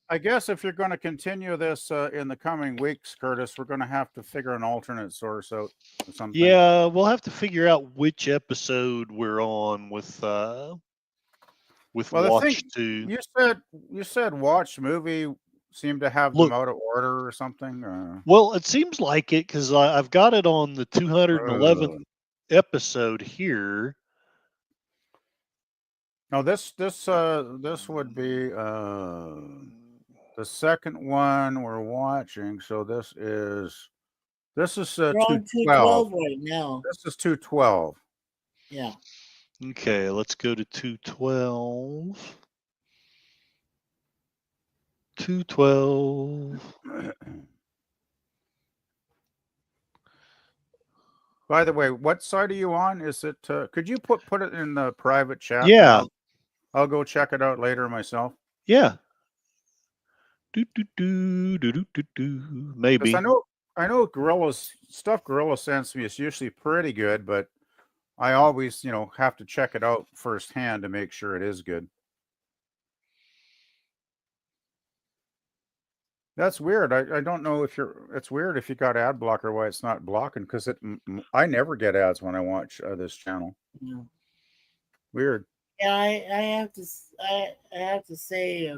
I guess if you're going to continue this in the coming weeks, Curtis, we're going to have to figure an alternate source out or something. Yeah, we'll have to figure out which episode we're on with Well, the thing Watch 2. you said watch movie seemed to have them Look, out of order or something. well, it seems like it because I've got it on the 211th Uh, episode here. no, this would be the second one we're watching. So this is We're on 212. 212 right now. This is 212. Yeah. Okay, let's go to 212. 212. By the way, what side are you on? Is it? Could you put it in the private chat, and Yeah, I'll go check it out later myself. yeah. Do, do, do, do, do, do, do. Because Maybe. I know Gorilla's stuff. Gorilla sends me is usually pretty good, but I always have to check it out firsthand to make sure it is good. That's weird. I don't know if you're. It's weird if you got ad blocker why it's not blocking because I never get ads when I watch this channel. Yeah. Weird. Yeah, I have to I have to say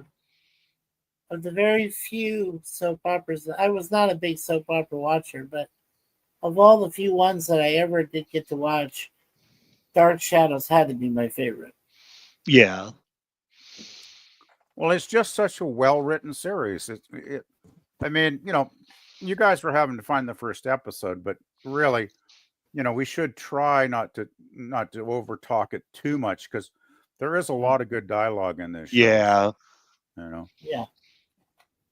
of the very few soap operas, I was not a big soap opera watcher, but of all the few ones that I ever did get to watch, Dark Shadows had to be my favorite. Yeah. Well, it's just such a well written series. I mean, you guys were having to find the first episode, but really, we should try not to over talk it too much because there is a lot of good dialogue in this show. Yeah. Yeah.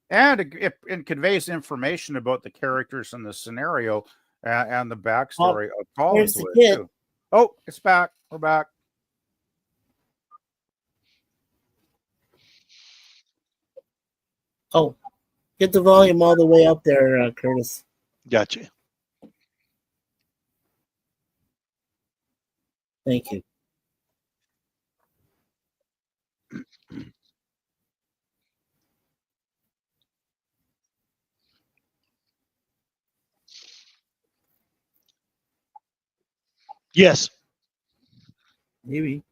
And it conveys information about the characters and the scenario and the Oh, backstory of there's the Collinswood kid. too. Oh, it's back. We're back. Oh, get the volume all the way up there, Curtis. Gotcha. Thank you. Yes. Maybe.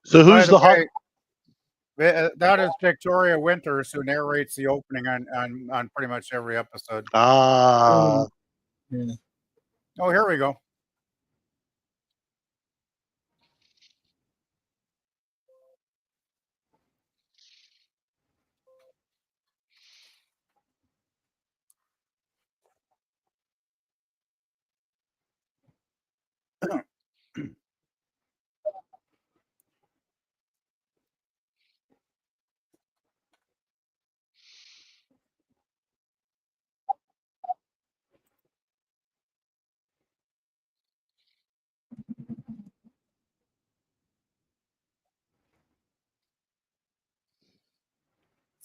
So By who's the the hot? way, that is Victoria Winters who narrates the opening on pretty much every episode. Ah. Yeah. Oh, here we go.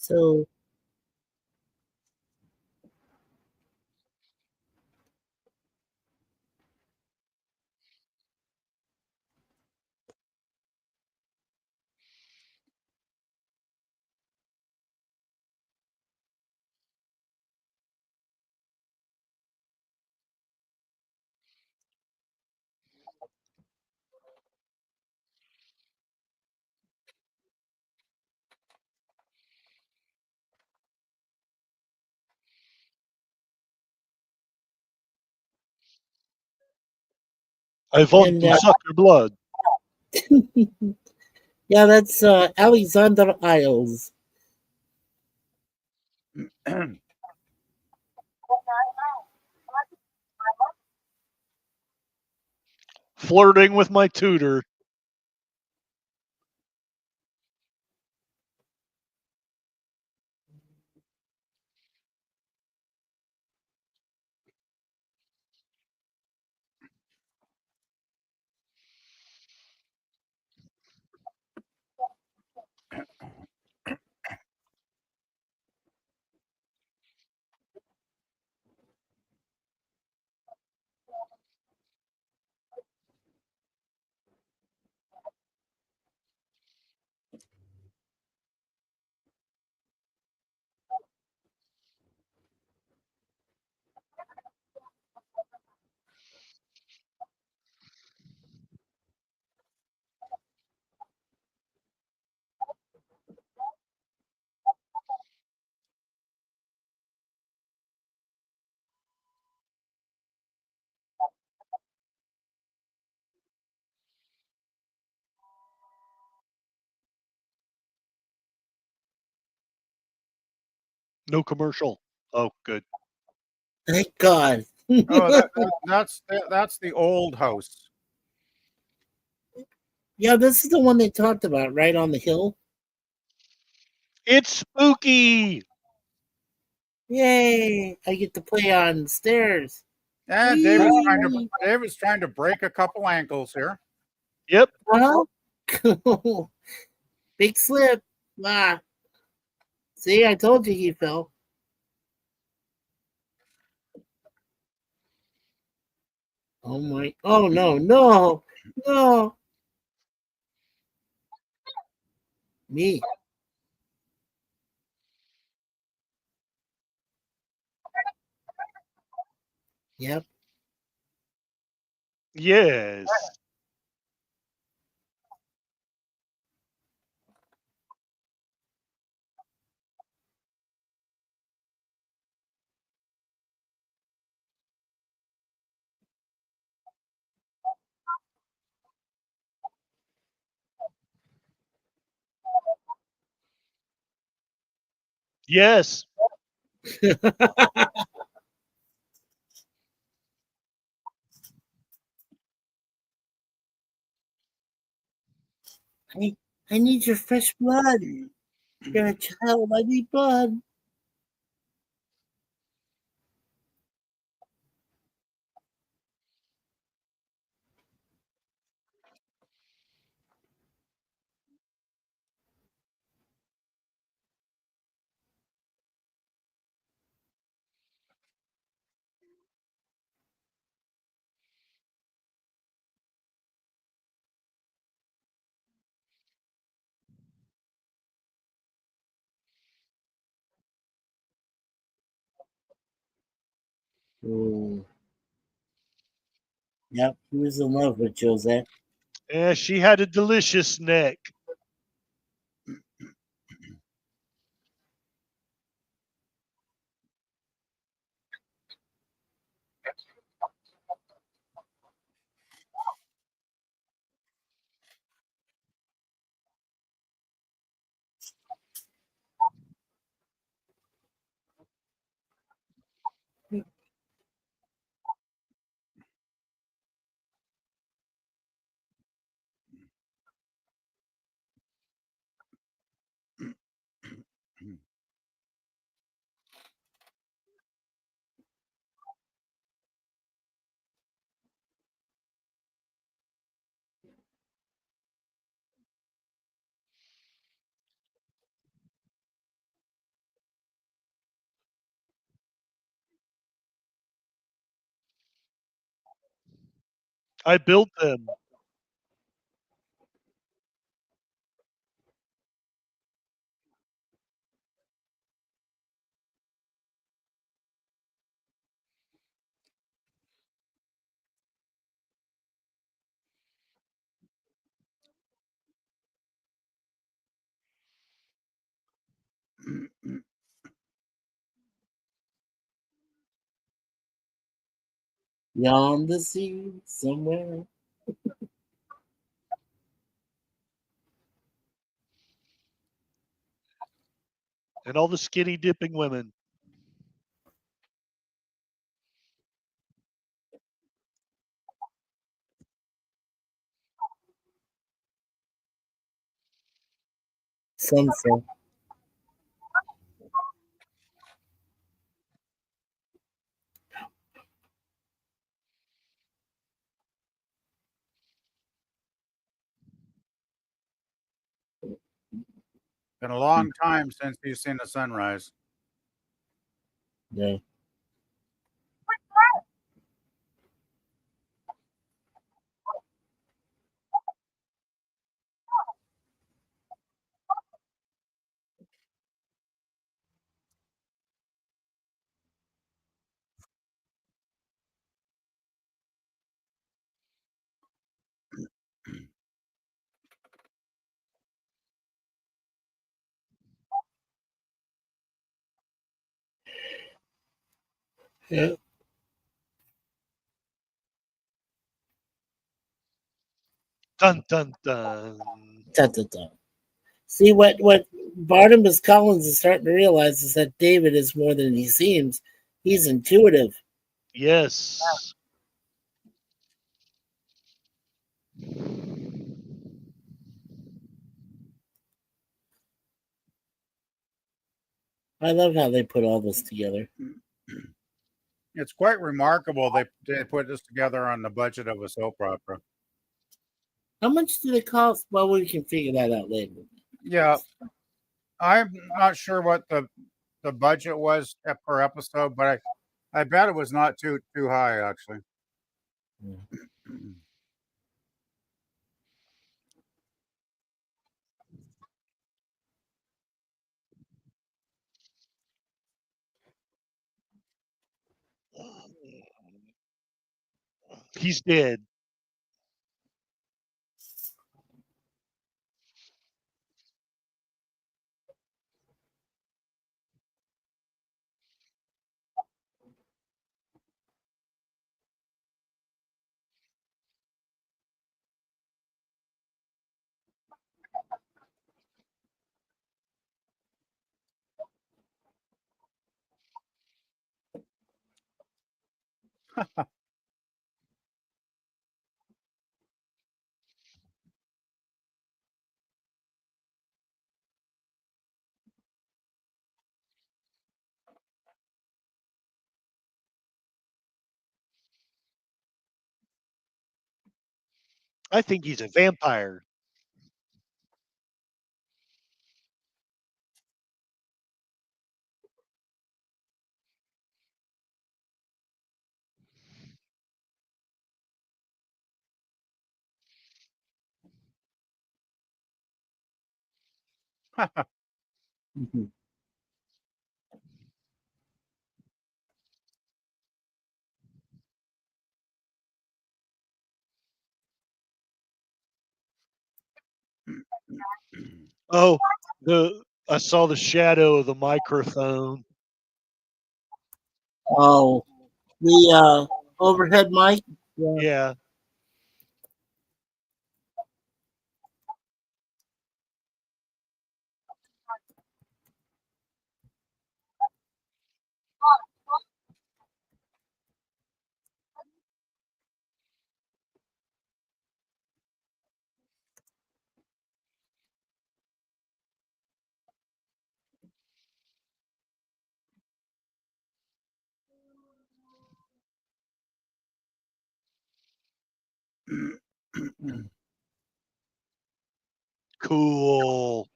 So I want and to suck your blood. yeah, that's Alexander Isles. Flirting with my tutor. No commercial. Oh, good. Thank God. Oh, that's the old house. Yeah, this is the one they talked about, right on the hill. It's spooky. Yay! I get to play on stairs. And Whee! David's trying to break a couple ankles here. Yep. Well, big slip. Ah, see, I told you he fell. Oh my! Oh no! No! No! Me. Yep. Yes. Yes. I I need your fresh blood. You're a child. I need blood. Ooh. Yep. He was in love with Josette. Yeah, she had a delicious neck. I built them. Beyond the sea, somewhere. And all the skinny dipping women. Some say. Been a long time since you've seen the sunrise. Yeah. Yeah. Dun dun dun. Da, da, da. See what Barnabas Collins is starting to realize is that David is more than he seems. He's intuitive. Yes. I love how they put all this together. It's quite remarkable they put this together on the budget of a soap opera. How much did it cost? Well, we can figure that out later. Yeah, I'm not sure what the budget was per episode, but I bet it was not too high actually. Yeah. He's dead. I think he's a vampire. Mhm. Oh, the I saw the shadow of the microphone. Oh, the overhead mic. Yeah. Yeah. Cool.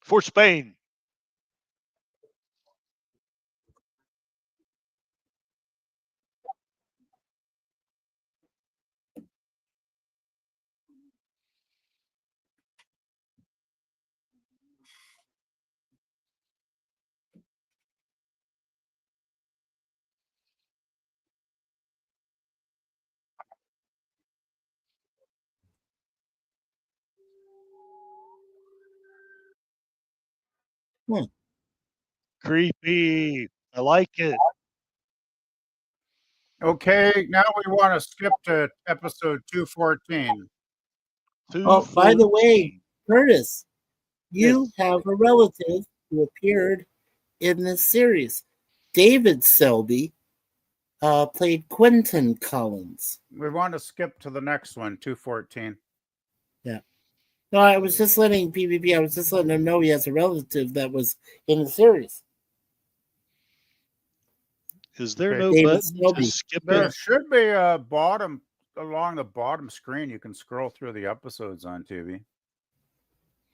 For Spain. Hmm. Creepy. I like it. Okay, now we want to skip to episode 214. Oh, by the way, 214. Curtis, you Yes. have a relative who appeared in this series. David Selby played Quentin Collins. We want to skip to the next one, 214. Yeah. No, I was just letting PvP, I was just letting him know he has a relative that was in the series. Is there Okay. no David button to Selby. skip There it? should be a bottom along the bottom screen. You can scroll through the episodes on TV.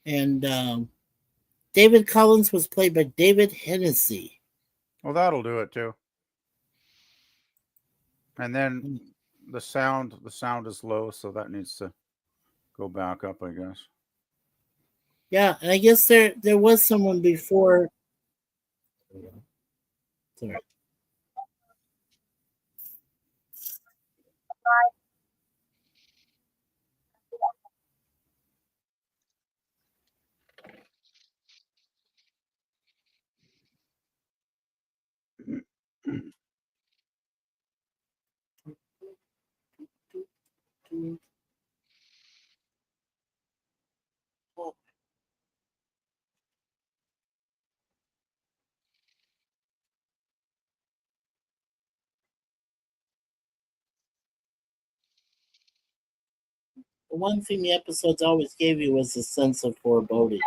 And David Collins was played by David Hennessy. Well, that'll do it too. And then the sound is low, so that needs to go back up, I guess. Yeah, and I guess there was someone before. Sorry. The one thing the episodes always gave you was a sense of foreboding.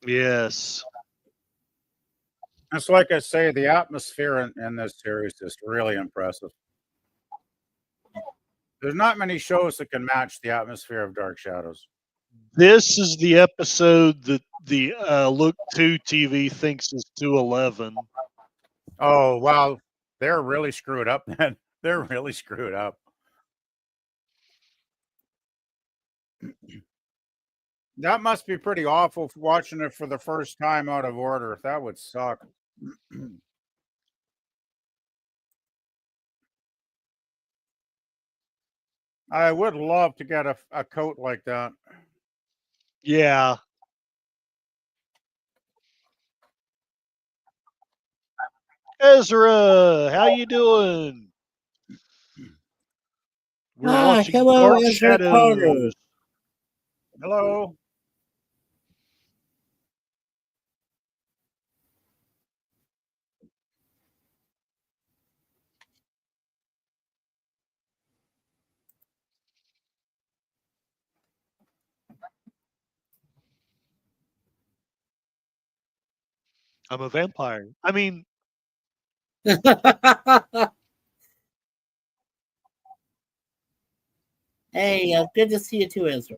Yes. It's like I say, the atmosphere in this series is really impressive. There's not many shows that can match the atmosphere of Dark Shadows. This is the episode that the Look 2 TV thinks is 211. Oh, wow. They're really screwed up then. They're really screwed up. That must be pretty awful watching it for the first time out of order. That would suck. I would love to get a coat like that. Yeah. Ezra, how you doing? We're watching Hello, Dark Ezra Carter. Shadows. Hello. I'm a vampire. I mean, Hey, good to see you too, Ezra.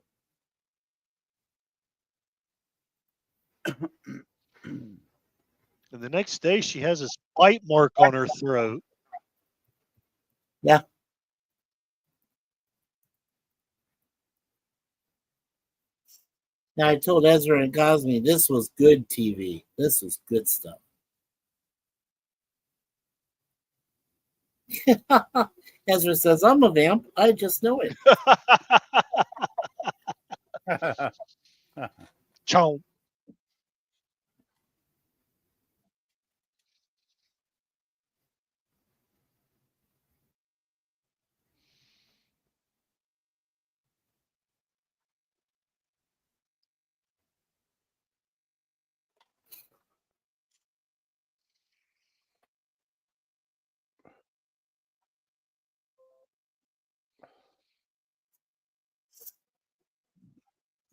and the next day she has this bite mark on her throat. Yeah. Now I told Ezra and Cosme this was good TV. This was good stuff. Ezra says, I'm a vamp. I just know it. Chomp.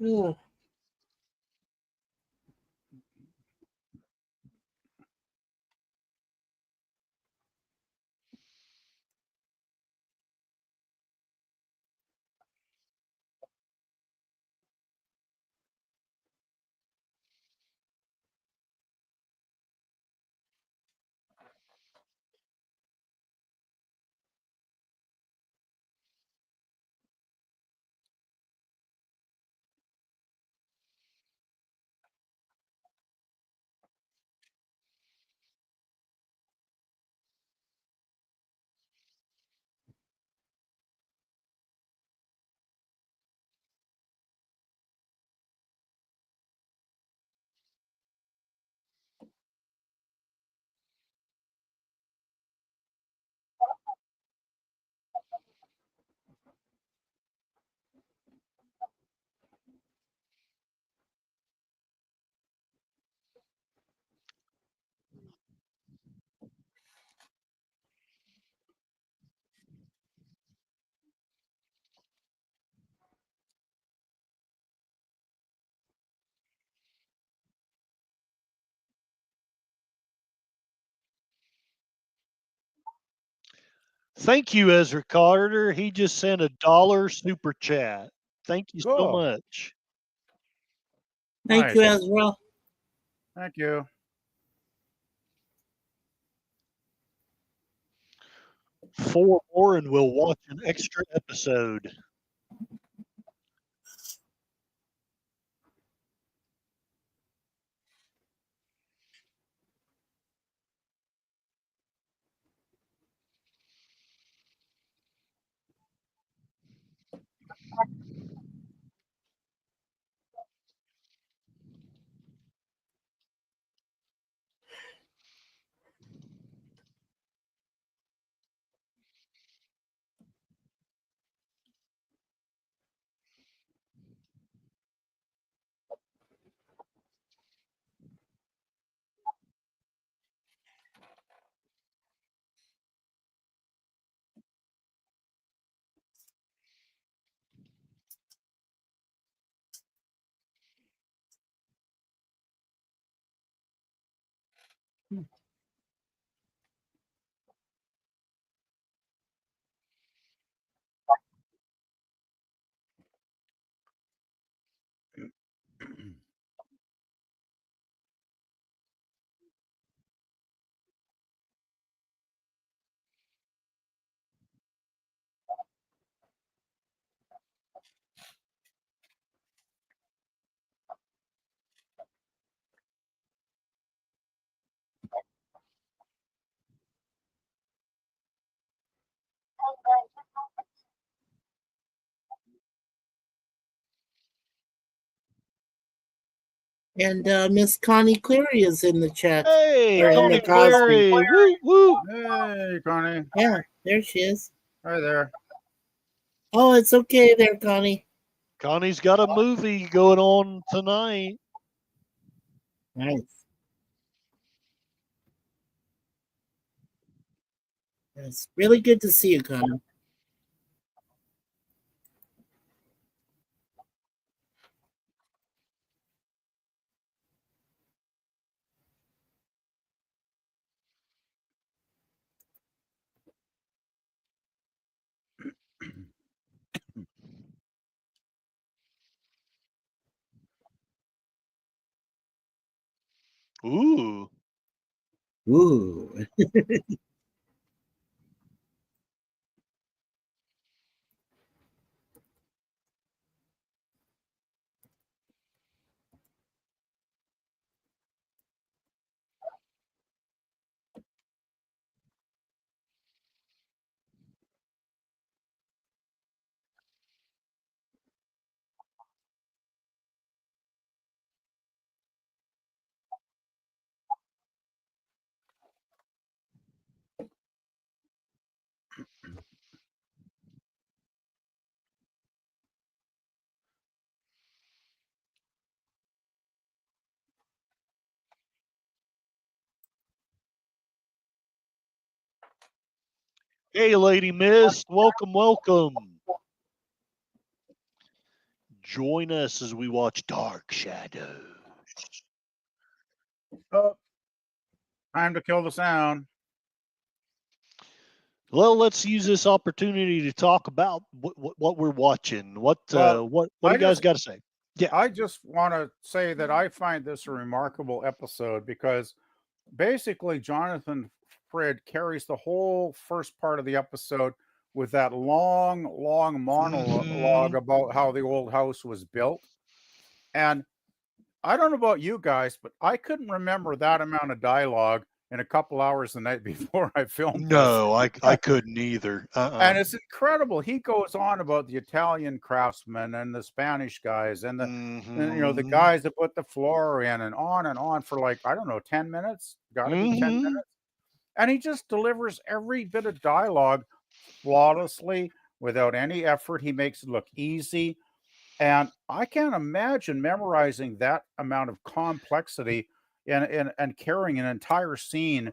Ugh. Thank you, Ezra Carter. He just sent $1 super chat. Thank you so Cool. much. Thank you, Nice. Ezra. Thank you. 4 more and we'll watch an extra episode. And Miss Connie Cleary is in the chat. Hey, Or in Connie the Cosby. Cleary. Woo, woo. Hey, Connie. Yeah, there she is. Hi there. Oh, it's okay there, Connie. Connie's got a movie going on tonight. Nice. It's really good to see you, Connie. Ooh. Ooh. Hey, Lady Mist. Welcome, welcome. Join us as we watch Dark Shadows. Oh, time to kill the sound. Well, let's use this opportunity to talk about what we're watching. What Well, do you guys got to say? Yeah. I just want to say that I find this a remarkable episode because basically Jonathan Frid carries the whole first part of the episode with that long monologue about how the old house was built. And I don't know about you guys, but I couldn't remember that amount of dialogue in a couple hours the night before I filmed No, this. I couldn't either. And it's incredible. He goes on about the Italian craftsmen and the Spanish guys and the guys that put the floor in and on for like, I don't know, 10 minutes. Gotta be 10 minutes. And he just delivers every bit of dialogue flawlessly without any effort. He makes it look easy. And I can't imagine memorizing that amount of complexity and carrying an entire scene.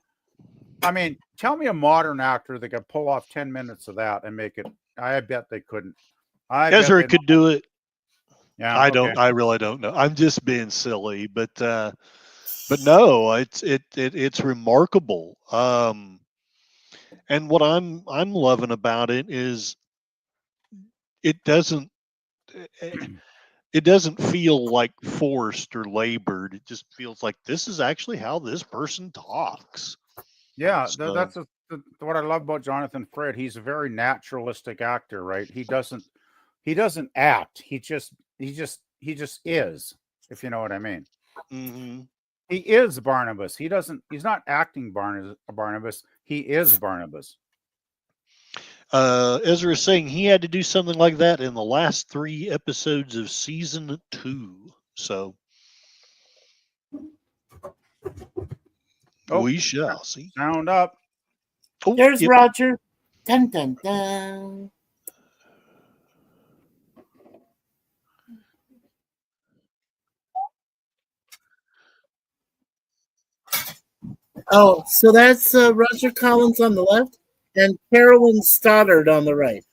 I mean, tell me a modern actor that could pull off 10 minutes of that and make it. I bet they couldn't. Ezra could do it. Yeah, I really don't know. I'm just being silly, but no, it's remarkable. And what I'm loving about it is it doesn't eh, it doesn't feel like forced or labored. It just feels like this is actually how this person talks. Yeah, So, that's what I love about Jonathan Frid. He's a very naturalistic actor, right? He doesn't act. He just is, if you know what I mean. mhm. He is Barnabas. He's not acting Barnabas. He is Barnabas. Ezra is saying he had to do something like that in the last 3 episodes of season 2. So Oh, we shall see. sound up. Oh, There's yep. Roger. Dun dun dun. Oh, so that's Roger Collins on the left and Carolyn Stoddard on the right.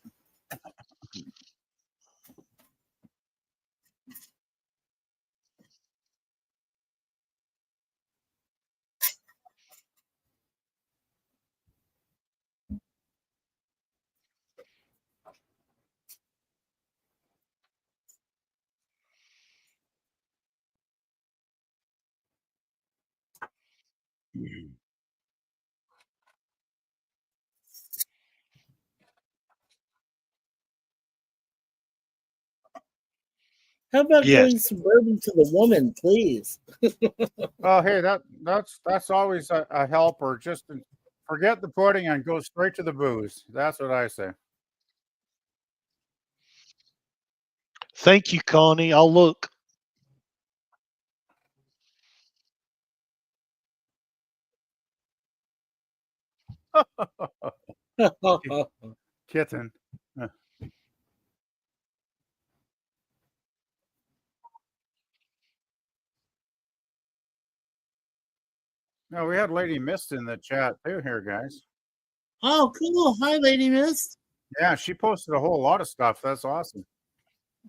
How about Yes. doing some bourbon to the woman, please? Oh, hey, that's always a helper. Just forget the pudding and go straight to the booze. That's what I say. Thank you, Connie. I'll look. Kitten. No, we had Lady Mist in the chat too here, guys. Oh, cool. Hi, Lady Mist. Yeah, she posted a whole lot of stuff. That's awesome.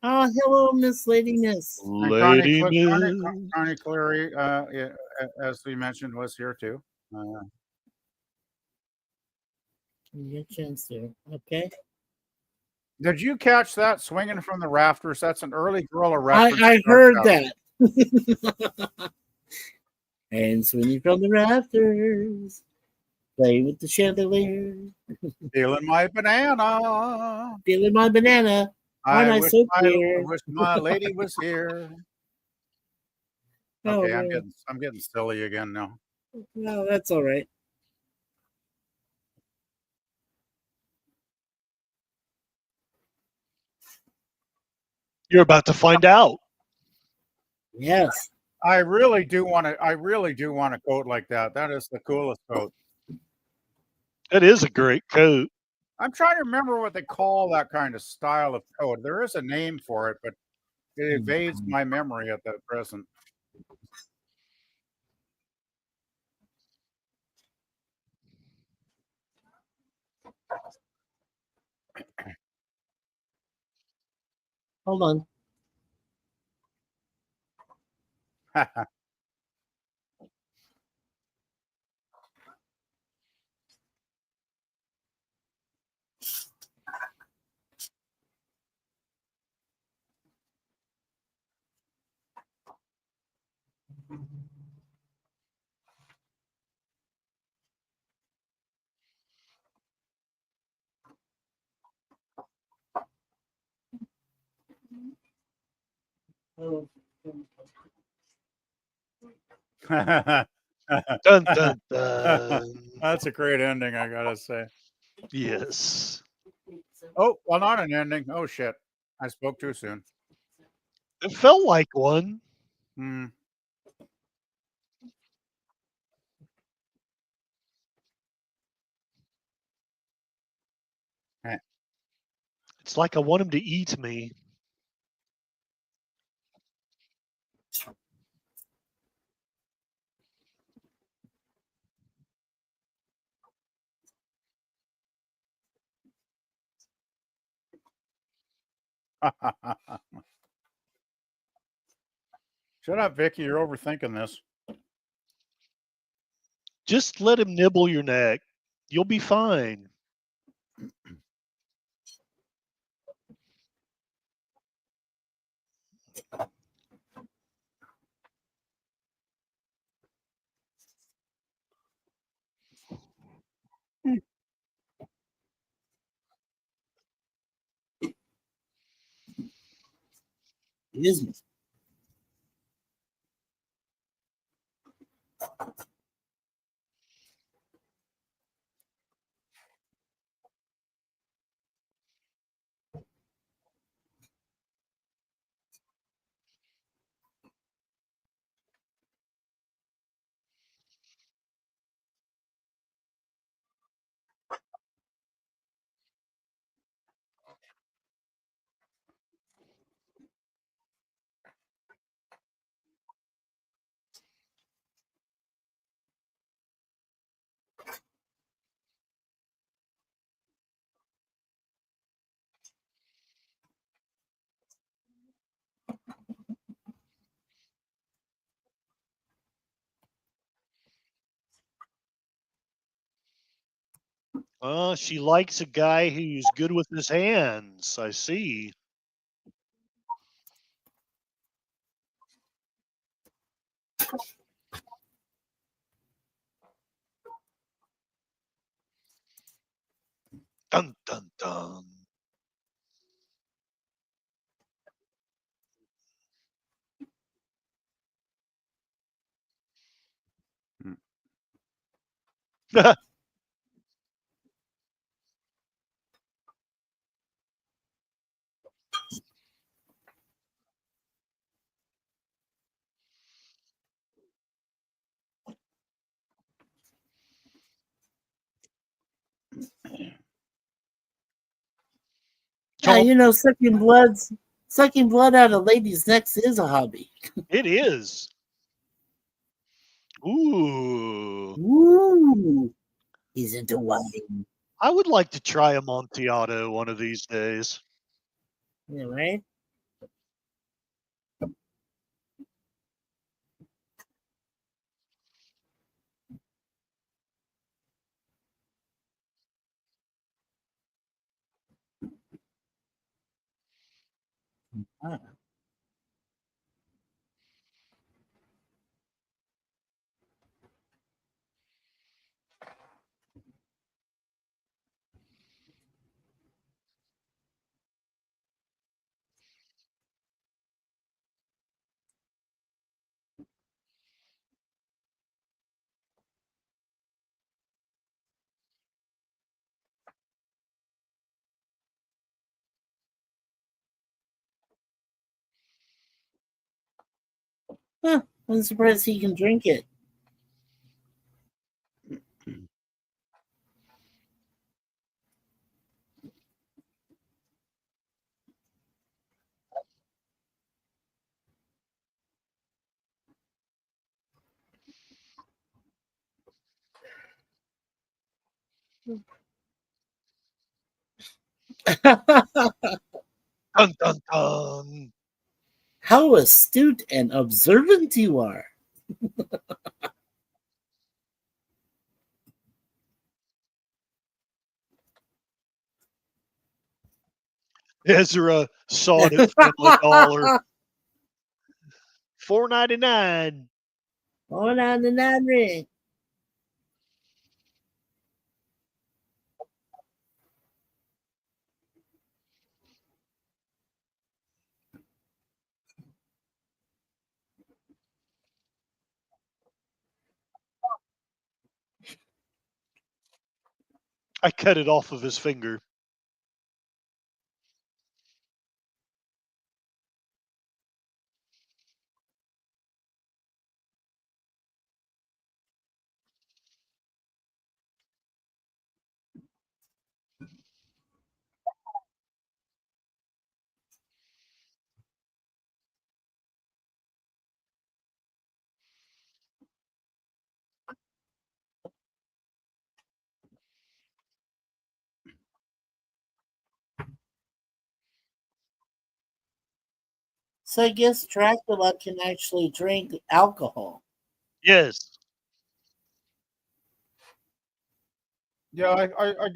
Oh, hello, Miss Lady Mist. And Lady Miss. Connie Cleary, yeah, as we mentioned, was here too. Give you a chance there. Okay. Did you catch that swinging from the rafters? That's an early Gorilla reference. I heard that. And swinging from the rafters, play with the chandelier, Feeling my banana. feeling my banana. Aren't I so I queer? wish my lady was here. Oh, Okay, man. I'm getting silly again now. No, that's all right. You're about to find out. Yes. I really do want a coat like that. That is the coolest coat. It is a great coat. I'm trying to remember what they call that kind of style of coat. There is a name for it, but it evades my memory at the present. Hold on. Oh. Dun, dun, dun. That's a great ending, I gotta say. Yes. Oh, well, not an ending. Oh shit, I spoke too soon. It felt like one. Hmm. It's like I want him to eat me. Shut up, Vicky. You're overthinking this. Just let him nibble your neck. You'll be fine. Excuse me. She likes a guy who's good with his hands. I see. Dun dun dun. Yeah, Chomp. you know, sucking blood out of ladies' necks is a hobby. It is. Ooh. Ooh, he's into wine. I would like to try Amontillado one of these days. Yeah, right? Ah. Huh, I'm surprised he can drink it. Dun dun dun. How astute and observant you are. Ezra sawed it for $1. $4.99. Going on the nine ring. I cut it off of his finger. So I guess Dracula can actually drink alcohol. Yes. Yeah,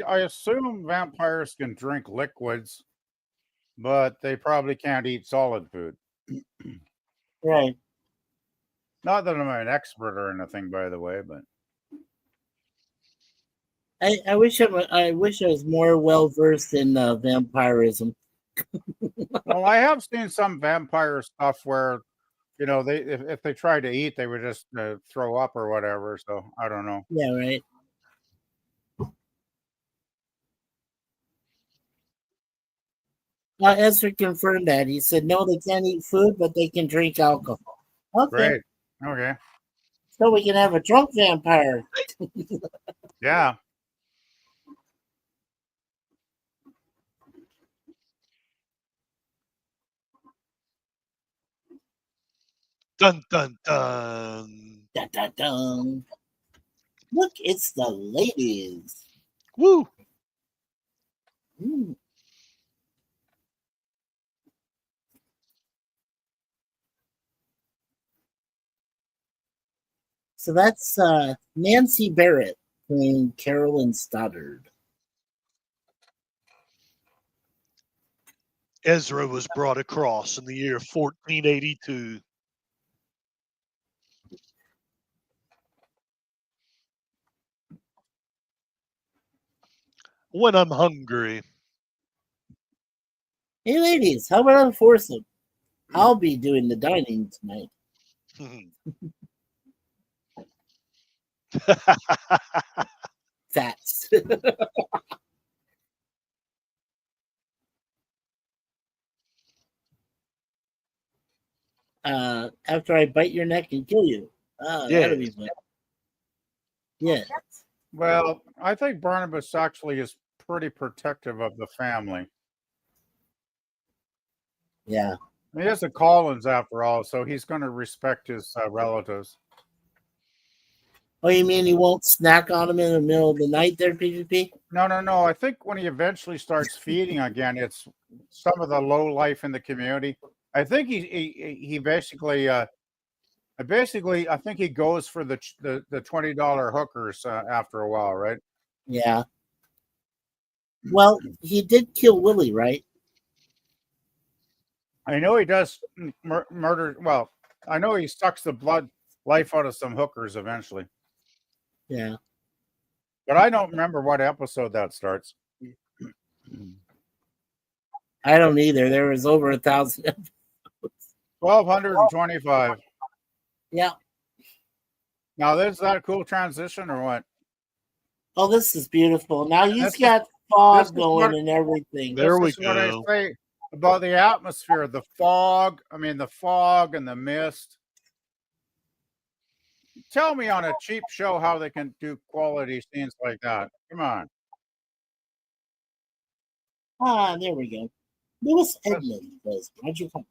I assume vampires can drink liquids, but they probably can't eat solid food. Right. Not that I'm an expert or anything, by the way, but I wish I wish I was more well versed in vampirism. well, I have seen some vampire stuff where they if they tried to eat, they would just throw up or whatever. So I don't know. Yeah, right. Esther confirmed that. He said no, they can't eat food, but they can drink alcohol. Okay, Great. Okay. so we can have a drunk vampire. Yeah. Dun dun dun. Da, da, dun. Look, it's the ladies. Woo! Mm. So that's Nancy Barrett playing Carolyn Stoddard. Ezra was brought across in the year 1482. When I'm hungry. Hey, ladies, how about a foursome? I'll be doing the dining tonight. Fats. After I bite your neck and kill you. That'll be Yes. fun. Yeah. Well, I think Barnabas actually is pretty protective of the family. Yeah. He is a Collins after all, so he's going to respect his relatives. Oh, you mean he won't snack on him in the middle of the night there, PvP? No. I think when he eventually starts feeding again, it's some of the low life in the community. I think he basically I think he goes for the $20 hookers after a while, right? Yeah. Well, he did kill Willie, right? I know he does murder. Well, I know he sucks the blood life out of some hookers eventually, Yeah. but I don't remember what episode that starts. I don't either. There was over 1,000. 1225. Yeah. Now, is that a cool transition or what? Oh, this is beautiful. Now he's This is- got this fog is going what- and everything. There we This is what I go. say about the atmosphere, the fog. I mean, the fog and the mist. Tell me on a cheap show how they can do quality scenes like that. Come on. There we go. Lewis Edmund was Roger Connor.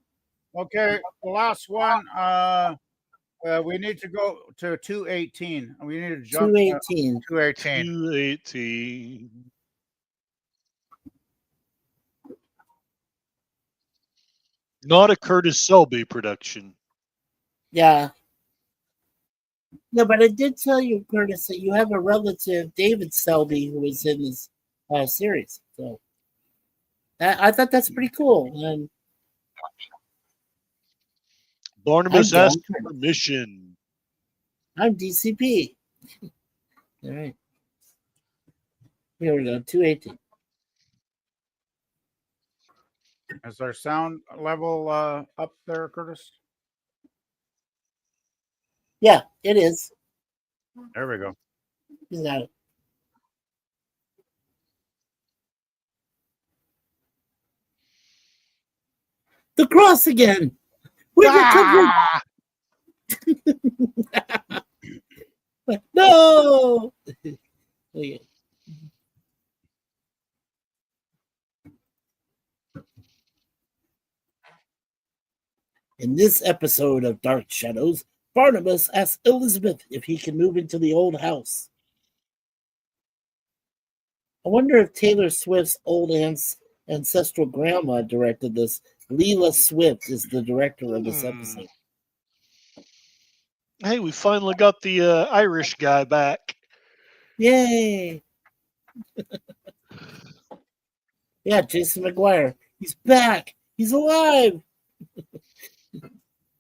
Okay, the last one. We need to go to 218. We need to jump 218. 218. 218. Not a Curtis Selby production. Yeah. No, but I did tell you, Curtis, that you have a relative, David Selby, who was in this series. So I thought that's pretty cool. And Barnabas I'm asked John. permission. I'm DCP. All right. Here we go. 218. Is our sound level up there, Curtis? Yeah, it is. There we go. He's got it. The cross again. Where'd that come from? No. Okay. In this episode of Dark Shadows, Barnabas asks Elizabeth if he can move into the old house. I wonder if Taylor Swift's old ancestral grandma directed this. Leela Swift is the director of this episode. Hey, we finally got the Irish guy back. Yay! Yeah, Jason McGuire. He's back. He's alive.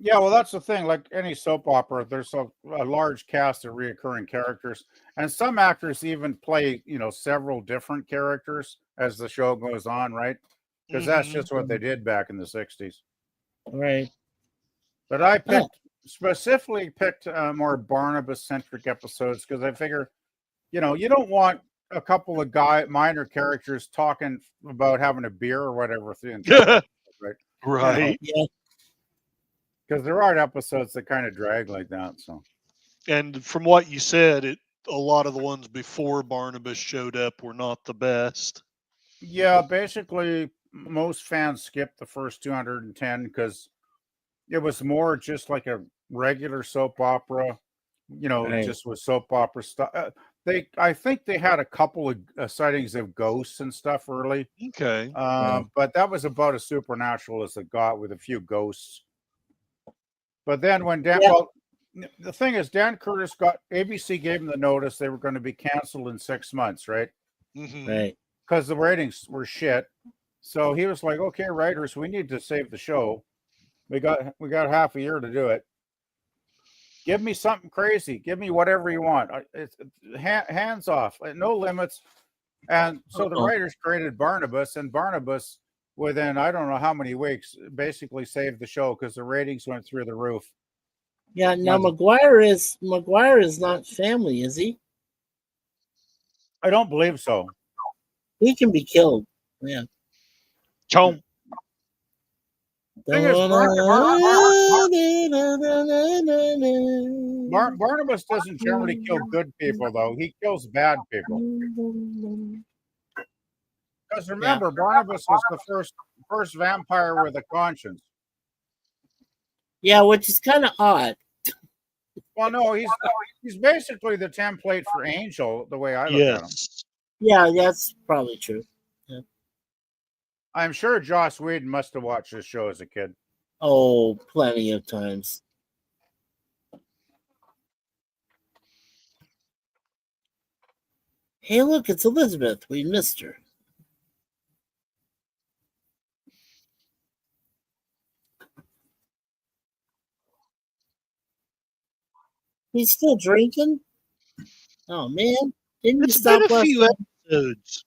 Yeah, well, that's the thing. Like any soap opera, there's a large cast of reoccurring characters, and some actors even play, several different characters as the show goes on, right? Because that's Mhm. just what they did back in the '60s. Right. But I Oh, specifically picked more Barnabas-centric episodes because I figure, you don't want a couple of minor characters talking about having a beer or whatever through the entire episode, right? Right. yeah. Because there are episodes that kind of drag like that. So And from what you said, a lot of the ones before Barnabas showed up were not the best. yeah, basically most fans skipped the first 210 because it was more just like a regular soap opera, Right. just with soap opera stuff. I think they had a couple of sightings of ghosts and stuff early, Okay. but that was about as supernatural as it got with a few ghosts. But then when Yeah. the thing is, Dan Curtis got ABC gave him the notice they were going to be canceled in 6 months, right? Hmm. Right. Because the ratings were shit. So he was like, "Okay, writers, we need to save the show. We got half a year to do it. Give me something crazy. Give me whatever you want. It's hands off, no limits." And so the Uh-oh. writers created Barnabas, and Barnabas, within I don't know how many weeks, basically saved the show because the ratings went through the roof. Yeah. Now Once- McGuire is not family, is he? I don't believe so. He can be killed. Yeah. Chomp. Thing is, Barnabas doesn't generally kill good people, though. He kills bad people. Because remember, Barnabas was the first vampire with a conscience. Yeah, which is kind of odd. Well, no, he's basically the template for Angel, the way I look at him. Yes. Yeah, that's probably true. I'm sure Joss Whedon must have watched this show as a kid. Oh, plenty of times. Hey, look, it's Elizabeth. We missed her. He's still drinking? Oh, man. Didn't you It's been stop a last few time? episodes.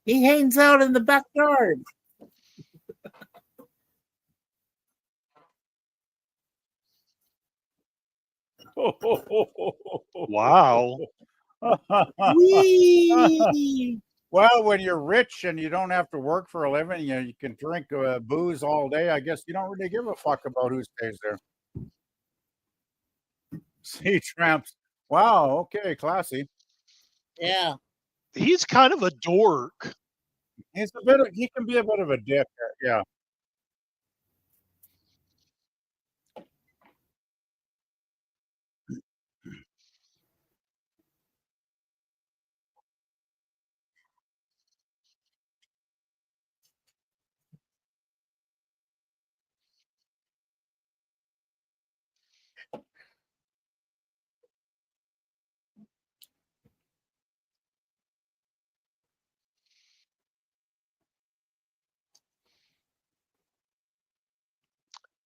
He hangs out in the backyard. Wow. Whee! Well, when you're rich and you don't have to work for a living, you can drink booze all day. I guess you don't really give a fuck about who stays there. Sea tramps. Wow. Okay, classy. Yeah. He's kind of a dork. He can be a bit of a dick. Yeah.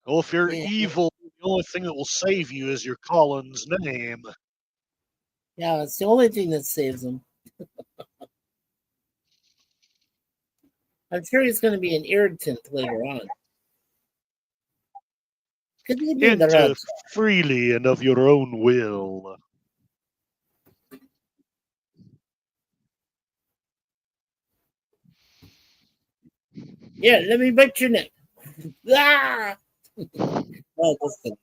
Well, if you're Yeah. evil, the only thing that will save you is your Collins name. Yeah, it's the only thing that saves him. I'm sure he's going to be an irritant later on. Could he be the Enter red? freely and of your own will. Yeah, let me bite your neck. Ah! Oh, this thing.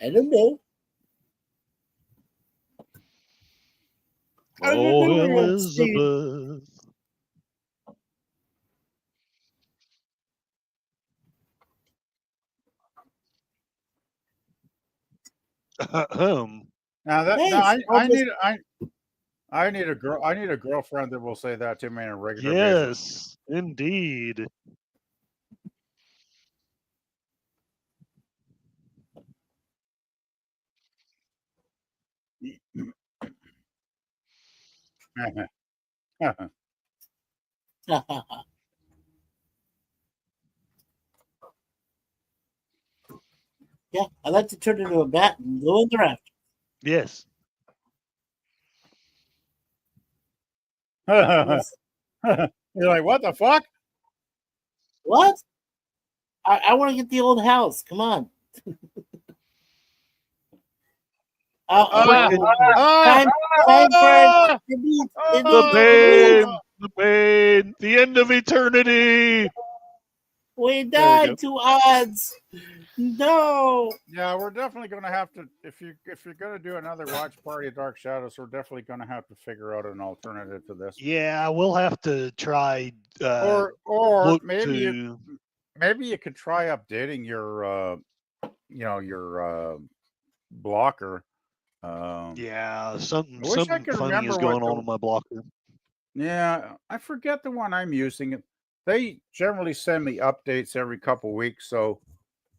I don't know. I don't Oh, know, Steve. Elizabeth. Now that now Thanks. I'll just I need a girl. I need a girlfriend that will say that to me on a regular basis. Yes, indeed. yeah, I like to turn into a bat and go in the raft. Yes. You're Yes. like, what the fuck? What? I want to get the old house. Come on. Ah, Freaking Oh, ah, time, time for ah, the beat. the The beat. pain, the pain, the end of eternity. We There we go. died to odds. No. yeah, we're definitely going to have to if you're going to do another watch party of Dark Shadows, we're definitely going to have to figure out an alternative to this. Yeah, we'll have to try Or look to maybe you could try updating your your blocker. yeah, I wish I something could funny is remember what going on the in my blocker. yeah, I forget the one I'm using. They generally send me updates every couple weeks, so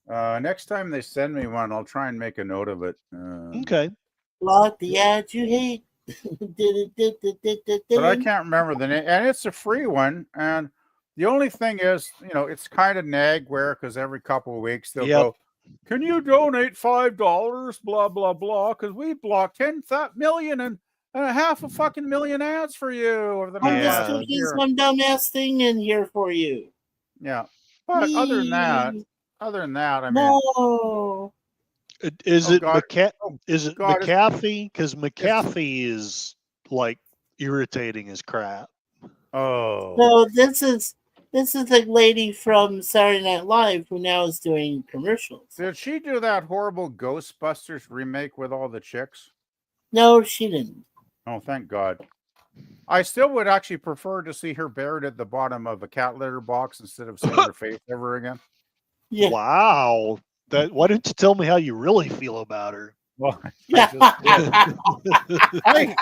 next time they send me one, I'll try and make a note of it. Okay. Block the ad you hate. But I can't remember the name, and it's a free one. And the only thing is, it's kind of nagware because every couple of weeks they'll Yep. go, "Can you donate $5?" Blah blah blah, because we blocked 10 million and a half a fucking million ads for you over the I'm just last Yeah. cooking year. some dumbass thing in here for you. Yeah, but Please. other than that, I mean, No. Is oh it god, oh is it god, McAfee? Because it's McAfee is like irritating as crap. oh. So this is a lady from Saturday Night Live who now is doing commercials. Did she do that horrible Ghostbusters remake with all the chicks? No, she didn't. Oh, thank God. I still would actually prefer to see her buried at the bottom of a cat litter box instead of seeing her face ever again. Yeah. Wow. Why didn't you tell me how you really feel about her? Well, I Yeah. just did. I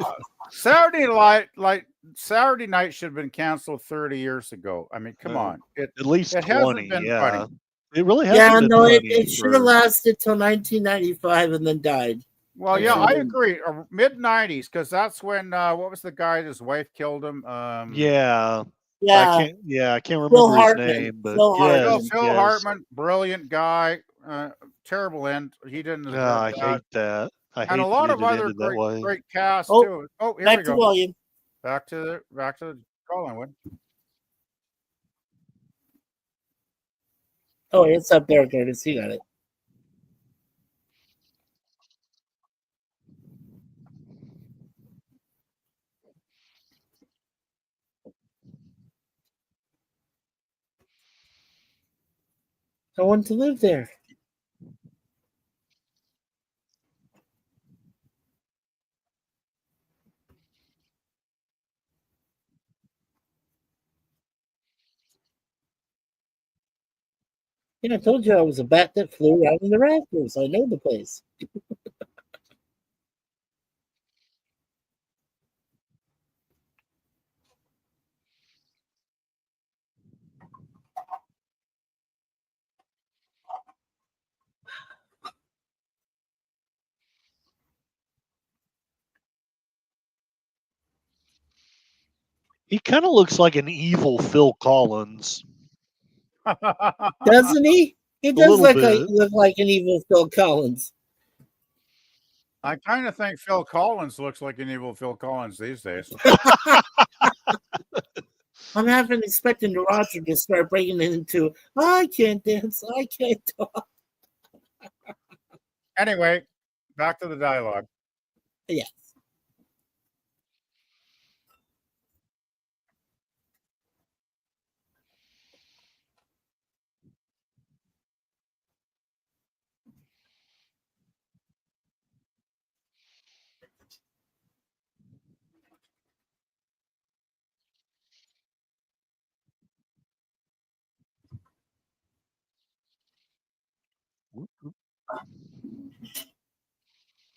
Saturday night should have been canceled 30 years ago. I mean, come on. At least It hasn't 20, been funny. yeah. It really hasn't Yeah, been no, it, funny it should have for lasted till 1995 and then died. Well, That's yeah, what I it- agree. Mid 90s, because that's when what was the guy his wife killed him? yeah. Yeah, I can't Phil remember his Hartman. name, but Phil yes, Hartman. Phil yes. Hartman, brilliant guy. Terrible end. He didn't deserve I that. hate that. I And a hate that lot of it other ended that way. great cast Oh, too. Oh, here we back to go. William. Back to Collinwood. Oh, it's up there, Curtis. You got it. I want to live there. Yeah, I told you I was a bat that flew around in the rafters. I know the place. He kind of looks like an evil Phil Collins. Doesn't he? He A does little look bit. like an evil Phil Collins. I kind of think Phil Collins looks like an evil Phil Collins these days. I'm having expecting Roger to start breaking into I can't dance, I can't talk. Anyway, back to the dialogue. Yeah.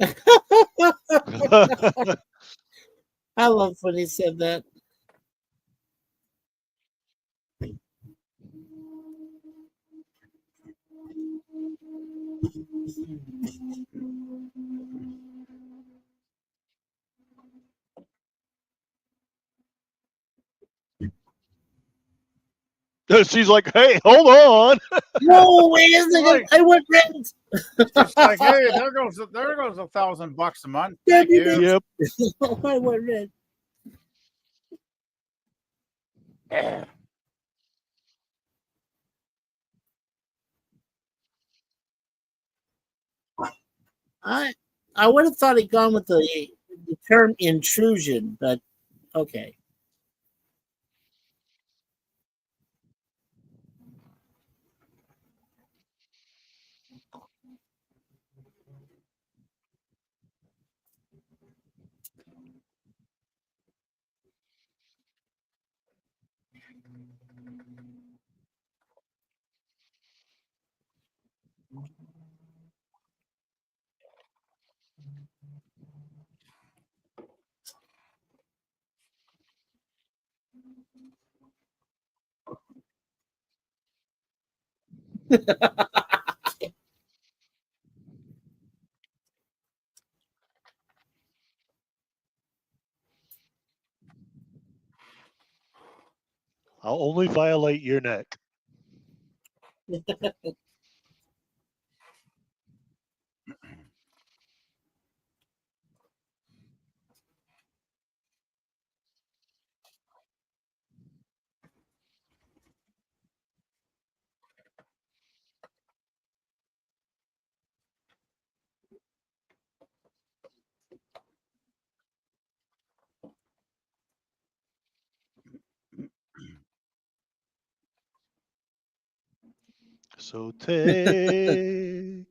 I love when he said that. She's like, "Hey, hold on." No, wait a second. Like- I went red. It's like, hey, there goes $1,000 a month. Thank Debbie you. Yep. I went red. I would have thought he'd gone with the term intrusion, but okay. I'll only violate your neck. So take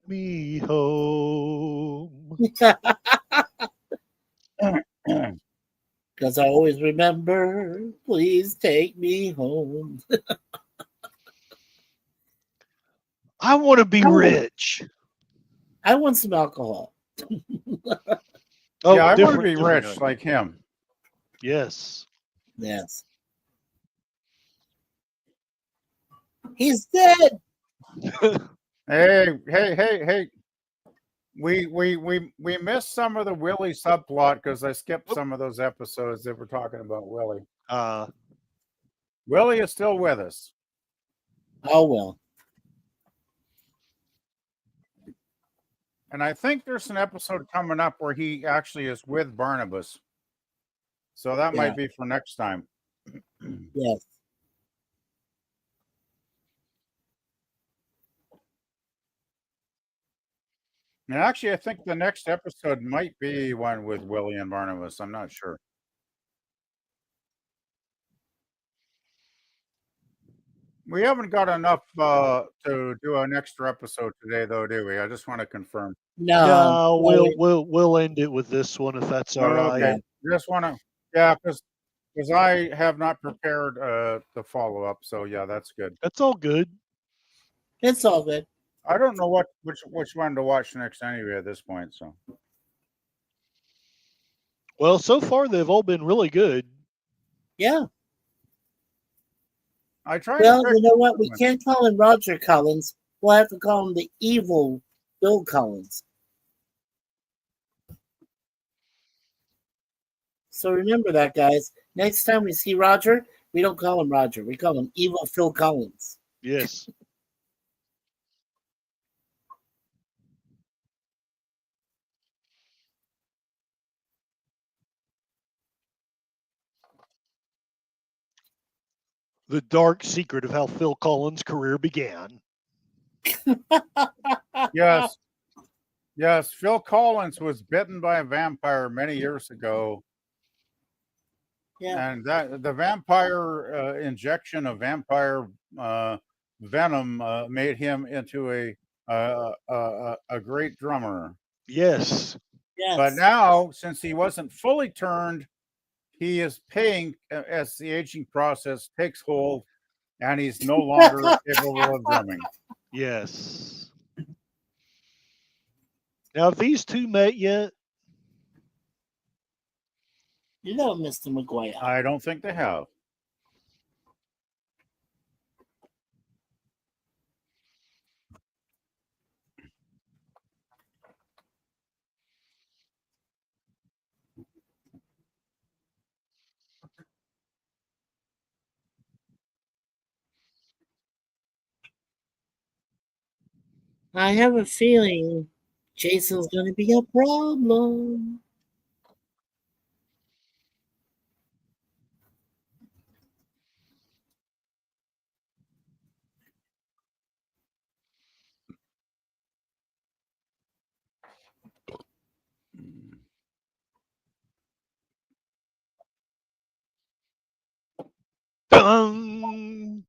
me home. Because I always remember, please take me home. I want to be rich. I want some alcohol. Oh, Yeah, I want to different, be different rich kind. like him. Yes. Yes. He's dead. Hey. We missed some of the Willie subplot because I skipped some of those episodes that were talking about Willie. Willie is still with us. Oh, well. And I think there's an episode coming up where he actually is with Barnabas. So that Yeah. might be for next time. Yes. And actually, I think the next episode might be one with Willie and Barnabas. I'm not sure. We haven't got enough to do an extra episode today, though, do we? I just want to confirm. No. We'll end it with this one if that's all right. Okay. Just want to, yeah, because I have not prepared the follow up. So yeah, that's good. That's all good. It's all good. I don't know which one to watch next anyway at this point. So Well, so far they've all been really good. Yeah. I tried. Well, to you know what? We can't call him Roger Collins. We'll have to call him the evil Bill Collins. So remember that, guys. Next time we see Roger, we don't call him Roger. We call him Evil Phil Collins. Yes. The dark secret of how Phil Collins' career began. Yes. Yes, Phil Collins was bitten by a vampire many years ago. Yeah. And that the vampire injection of vampire venom made him into a great drummer. Yes. Yes. But now, since he wasn't fully turned, he is paying as the aging process takes hold, and he's no longer capable of drumming. Yes. Now, have these two met yet? You know, Mr. McGuire. I don't think they have. I have a feeling Jason's going to be a problem. Dun!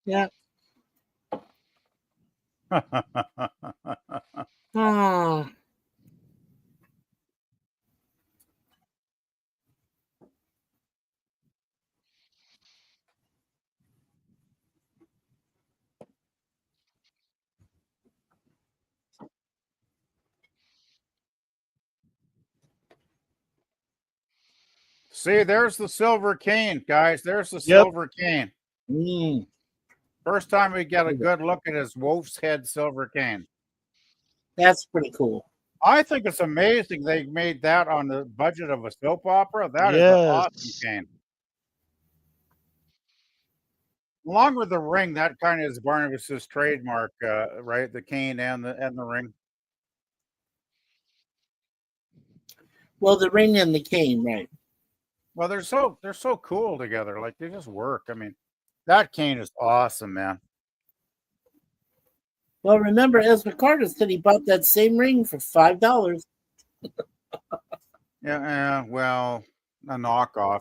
Yeah. Ah. See, there's the silver cane, guys. There's the Yep. silver cane. Mm. First time we get a good look at his wolf's head silver cane. That's pretty cool. I think it's amazing they made that on the budget of a soap opera. That is an awesome Yes. cane. Along with the ring, that kind of is Barnabas's trademark, right? The cane and the ring. Well, the ring and the cane, right? Well, they're so cool together. Like they just work. I mean, that cane is awesome, man. Well, remember, Ezra Carter said he bought that same ring for $5. Yeah, well, a knockoff.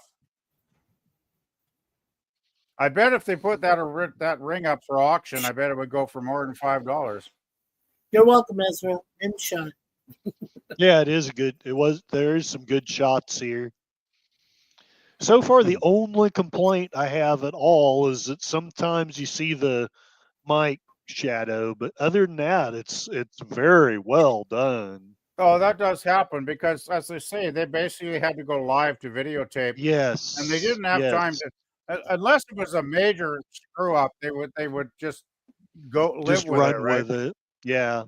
I bet if they put that ring up for auction, I bet it would go for more than $5. You're welcome, Ezra. And Sean. Yeah, it is a good. It was. There is some good shots here. So far, the only complaint I have at all is that sometimes you see the mic shadow, but other than that, it's very well done. Oh, that does happen because, as they say, they basically had to go live to videotape, Yes. and they didn't have time yes. to, unless it was a major screw up. They would just go live Just with it, run right? with it. Yeah.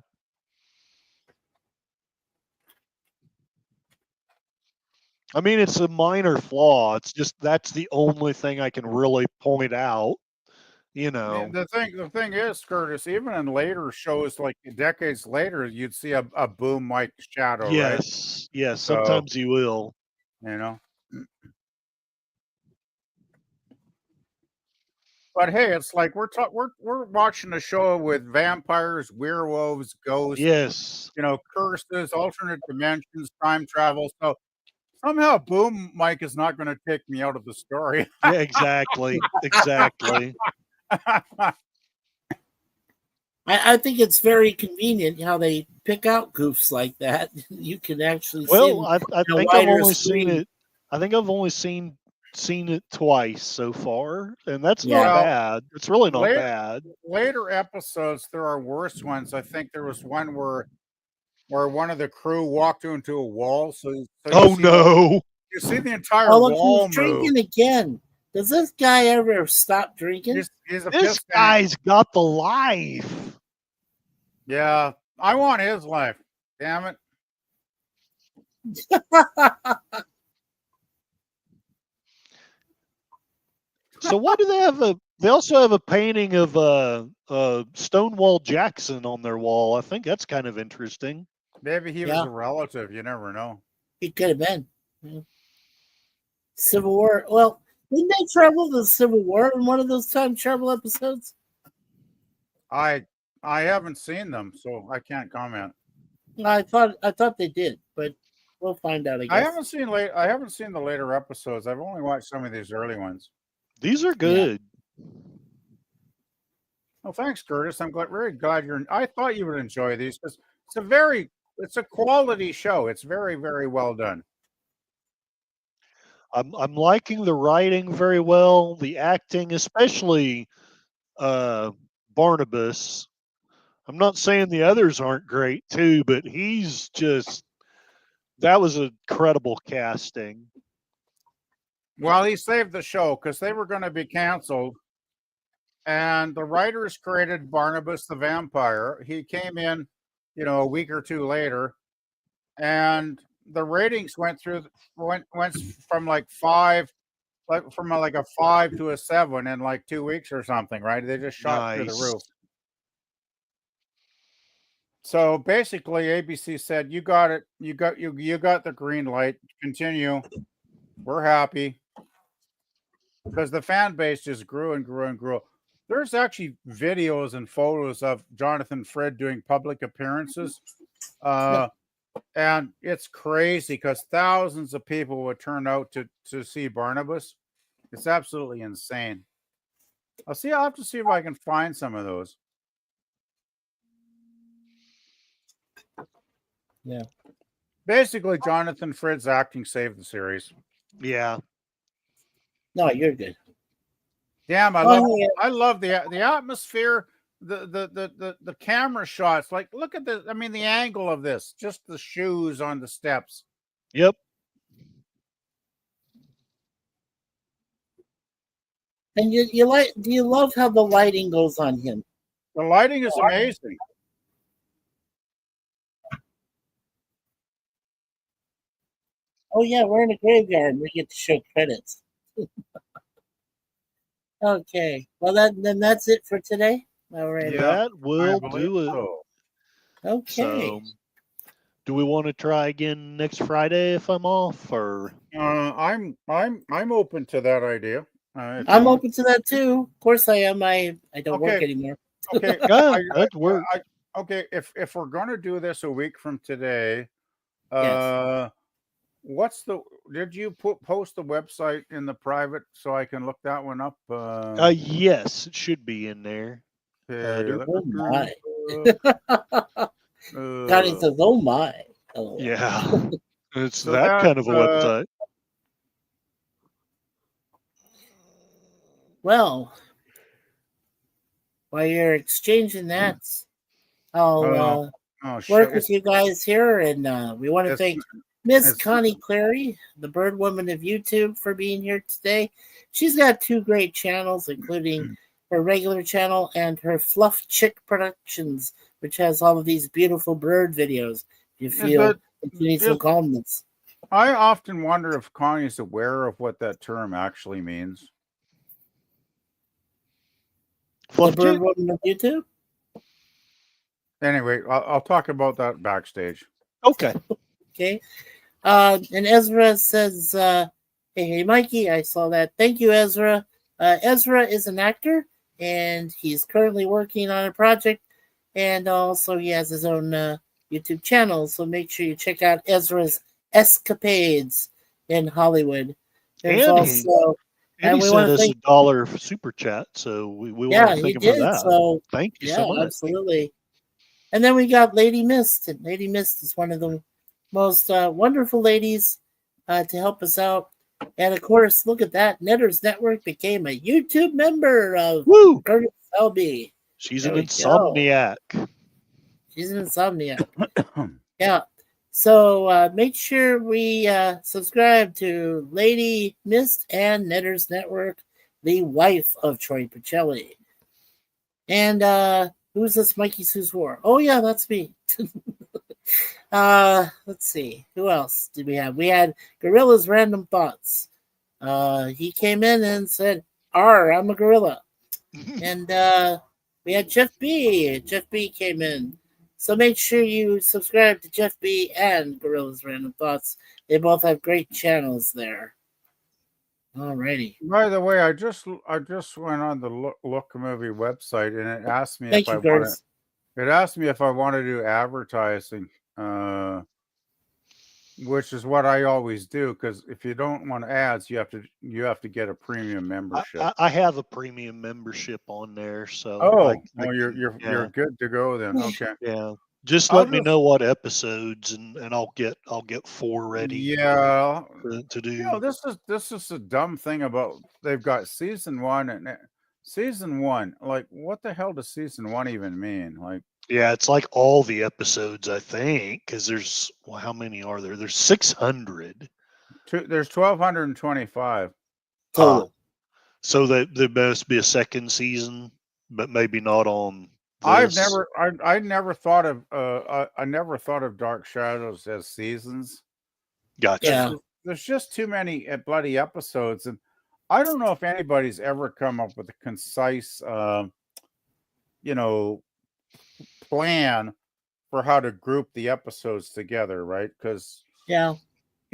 I mean, it's a minor flaw. It's just that's the only thing I can really point out. You know. The thing is, Curtis, even in later shows, like decades later, you'd see a boom mic shadow, right? Yes. Yes. So Sometimes you will. you know. But hey, it's like we're watching a show with vampires, werewolves, ghosts, Yes. curses, alternate dimensions, time travel. So somehow Boom Mike is not going to take me out of the story. Yeah. Exactly. Exactly. I think it's very convenient how they pick out goofs like that. You can actually see Well, them I in a think I've wider only seen screen. it. I think I've only seen it twice so far, and that's Yeah. not Well, bad. It's really not later bad. later episodes there are worse ones. I think there was one where one of the crew walked into a wall, so you Oh see no! you see the entire Oh, look wall who's move. drinking again. Does this guy ever stop drinking? He's a This piss tank. guy's got the life. Yeah, I want his life. Damn it. So why do they have a? They also have a painting of Stonewall Jackson on their wall. I think that's kind of interesting. Maybe he was Yeah. a relative. You never know. He could have been. Yeah. Civil War. Well, didn't they travel the Civil War in one of those time travel episodes? I haven't seen them, so I can't comment. I thought they did, but we'll find out. I guess. I haven't seen the later episodes. I've only watched some of these early ones. These are good. Well, thanks, Curtis. I'm very glad you're. I thought you would enjoy these because it's a quality show. It's very, very well done. I'm liking the writing very well, the acting, especially Barnabas. I'm not saying the others aren't great too, but he's just that was a credible casting. Well, he saved the show because they were going to be canceled. And the writers created Barnabas the Vampire. He came in, a week or two later, and the ratings went from like a 5 to a 7 in like 2 weeks or something, right? They just shot through the Nice. roof. So basically, ABC said, "You got it. You got the green light. Continue. We're happy." Because the fan base just grew and grew and grew. There's actually videos and photos of Jonathan Frid doing public appearances. And it's crazy because thousands of people would turn out to see Barnabas. It's absolutely insane. I'll have to see if I can find some of those. Yeah. Basically, Jonathan Frid's acting saved the series. Yeah. No, you're good. Damn, I Oh, yeah. love the atmosphere, the camera shots. Like, look at this. I mean, the angle of this, just the shoes on the steps. Yep. And do you love how the lighting goes on him? The lighting is amazing. Oh yeah, we're in a graveyard and we get to show credits. Okay. Well then that's it for today. All right. Yeah, That will I do believe it. so. Okay. So, do we want to try again next Friday if I'm off, or I'm open to that idea. I'm open to that too. Of course I am. I don't work Okay. anymore. Okay. yeah, that works. Okay. If we're gonna do this a week from today, Yes. did you post the website in the private so I can look that one up? Yes, it should be in there. Okay, Oh my. uh, Johnny says, "Oh my." Oh. Yeah, it's So that kind of a that's, website. Well, while you're exchanging that, I'll work with you guys here, and we want to thank Miss Connie Clary, the Bird Woman of YouTube, for being here today. She's got 2 great channels, including her regular channel and her Fluff Chick Productions, which has all of these beautiful bird videos. If you feel if you need some calmness. I often wonder if Connie's aware of what that term actually means. The Bird Woman of YouTube? Anyway, I'll talk about that backstage. Okay. Okay. And Ezra says, hey, Mikey, I saw that. Thank you, Ezra. Ezra is an actor, and he's currently working on a project, and also he has his own YouTube channel, so make sure you check out Ezra's escapades in Hollywood. There's And also... And he sent us $1 super chat, so we want to thank him for that. So, thank you so much. Absolutely. And then we got Lady Mist. And Lady Mist is one of the most wonderful ladies to help us out. And of course, look at that. Netters Network became a YouTube member of Curtis Selby. She's an insomniac. She's an insomniac. Yeah. So make sure we subscribe to Lady Mist and Netters Network, the wife of Troy Pacelli. And who's this Mikey Suswar? Oh, yeah, that's me. Let's see. Who else did we have? We had Gorilla's Random Thoughts. He came in and said, I'm a gorilla. And we had Jeff B. Jeff B came in. So make sure you subscribe to Jeff B and Gorilla's Random Thoughts. They both have great channels there. Alrighty. By the way, I just went on the Look Movie website and it asked me if I want to do advertising, which is what I always do, because if you don't want ads, you have to get a premium membership. I have a premium membership on there, so you're good to go then. Okay. Yeah. Just let me know what episodes and I'll get 4 ready. Yeah. To do. You know, this is a dumb thing about they've got season 1 and season 1. Like, what the hell does season 1 even mean? Like, Yeah, it's like all the episodes, I think, because how many are there? There's 600. There's 1,225. Ah, total. so that there must be a second season, but maybe not on I've this. never, I never thought of, I never thought of Dark Shadows as seasons. Gotcha. Yeah. There's just too many bloody episodes, and I don't know if anybody's ever come up with a concise, you know, plan for how to group the episodes together, right? Because Yeah.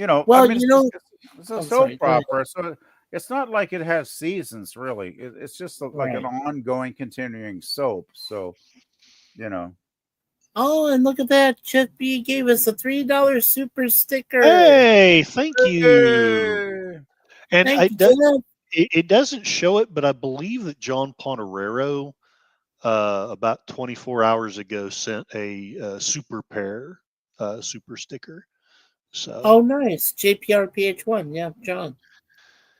I Well, mean, it's a I'm soap sorry. Go ahead. opera, so it's not like it has seasons, really. It's just like an Right. ongoing, continuing soap. So, you know, Oh, and look at that. Chet B gave us a $3 super sticker. Hey, thank you. Hey! And Thank you, Jeff. it doesn't show it, but I believe that John Ponterero, about 24 hours ago, sent a super pair, super sticker. Oh, So, nice. JPRPH1. Yeah, John.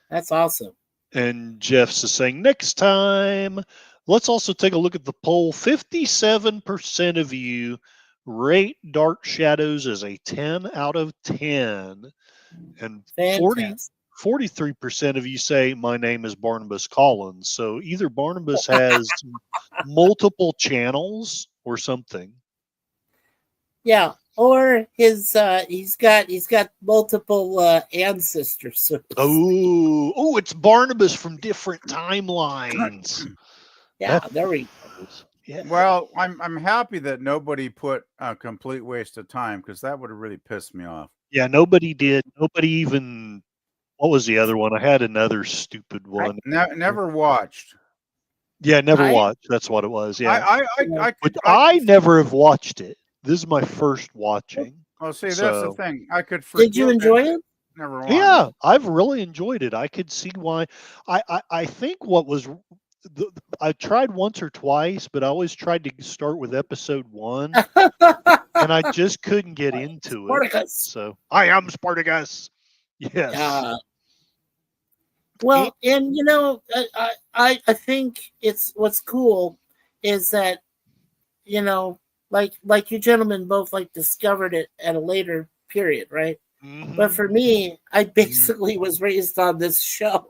That's awesome. and Jeff's is saying next time, let's also take a look at the poll. 57% of you rate Dark Shadows as a 10 out of 10, and Fantastic. 43% of you say my name is Barnabas Collins. So either Barnabas has multiple channels or something. Yeah. Or he's got multiple ancestors. So Oh, it's Barnabas from different timelines. yeah, That's there we what it is. Yeah. Well, I'm happy that nobody put a complete waste of time because that would have really pissed me off. Yeah, nobody did. Nobody even. What was the other one? I had another stupid I one. Never watched. Yeah, never I watched. That's what it was. I Yeah. I I, yeah. I Which could I I could never have watched it. This is my first watching. well see that's the So, thing. I could Did you forgive it. enjoy it? Never watched. yeah, I've really enjoyed it. I could see why. I think what was I tried once or twice, but I always tried to start with episode one, and I just couldn't get into it. Spartacus. So I am Spartacus. Yes. Uh, Eh, well, and I think it's what's cool is that you know, like you gentlemen both like discovered it at a later period, right? But mhm. for me, I basically was raised on this show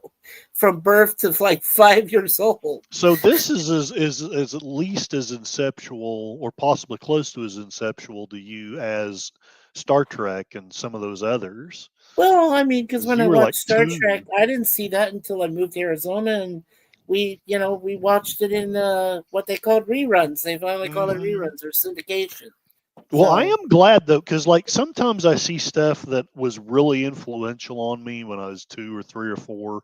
from birth to like 5 years old. So this is at least as inceptual, or possibly close to as inceptual to you as Star Trek and some of those others. Well, I mean, because 'Cause when I you were like watched Star Trek, two. I didn't see that until I moved to Arizona, and we watched it in what they called reruns. They finally call it Mhm. reruns or syndication. Well, I So am glad though, because like sometimes I see stuff that was really influential on me when I was 2 or 3 or 4,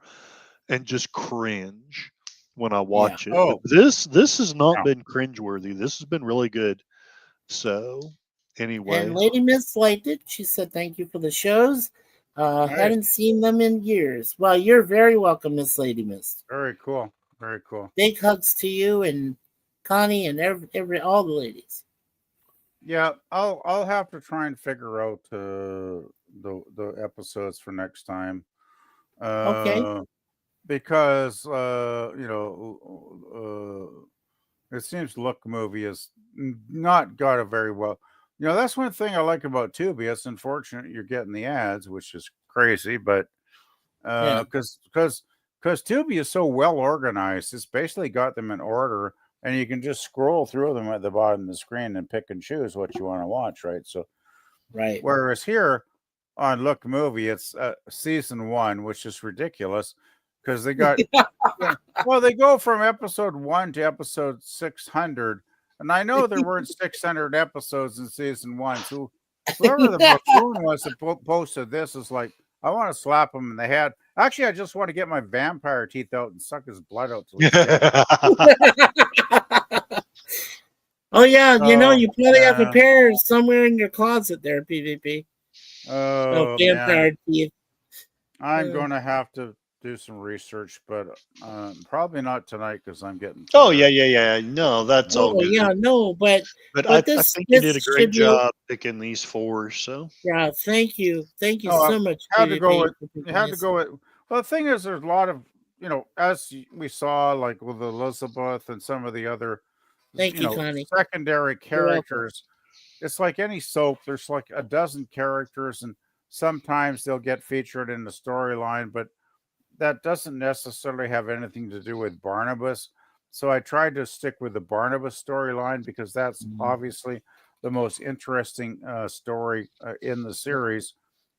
and just cringe when I yeah. watch it. But Oh this has not no. been cringeworthy. This has been really good. So And anyway, Lady Miss liked it. She said thank you for the shows. Hey, Hadn't seen them in years. Well, you're very welcome, Miss Lady Miss. very cool. Very cool. Big hugs to you and Connie and every all the ladies. Yeah, I'll have to try and figure out the episodes for next time. Okay. Uh because it seems Look movie has not got a very well. That's one thing I like about Tubi. It's unfortunate you're getting the ads, which is crazy, but Yeah. because Tubi is so well organized, it's basically got them in order, and you can just scroll through them at the bottom of the screen and pick and choose what you want to watch, right? So Right. whereas here on Look Movie, it's season one, which is ridiculous because they got well, they go from episode 1 to episode 600, and I know there weren't 600 episodes in season 1. So whoever the buffoon was that posted this is like, I want to slap him in the head. Actually, I just want to get my vampire teeth out and suck his blood out till he's dead. Oh yeah, Oh, you probably have a yeah. pair somewhere in your closet there, PvP. Oh, Oh man, vampire teeth. I'm Uh, going to have to do some research, but probably not tonight because I'm getting oh yeah, tired. yeah, yeah. No, that's all oh good. yeah, no, But but I this think you did this a great should be job picking these four. So yeah. Thank you No, so much, I had to go PvP, with. for You picking had to this. go with. Well, the thing is, there's a lot of as we saw, like with Elizabeth and some of the other Thank you, Connie. secondary You're welcome. characters. It's like any soap. There's like a dozen characters, and sometimes they'll get featured in the storyline, but that doesn't necessarily have anything to do with Barnabas. So I tried to stick with the Barnabas storyline because that's obviously the most interesting story in the series.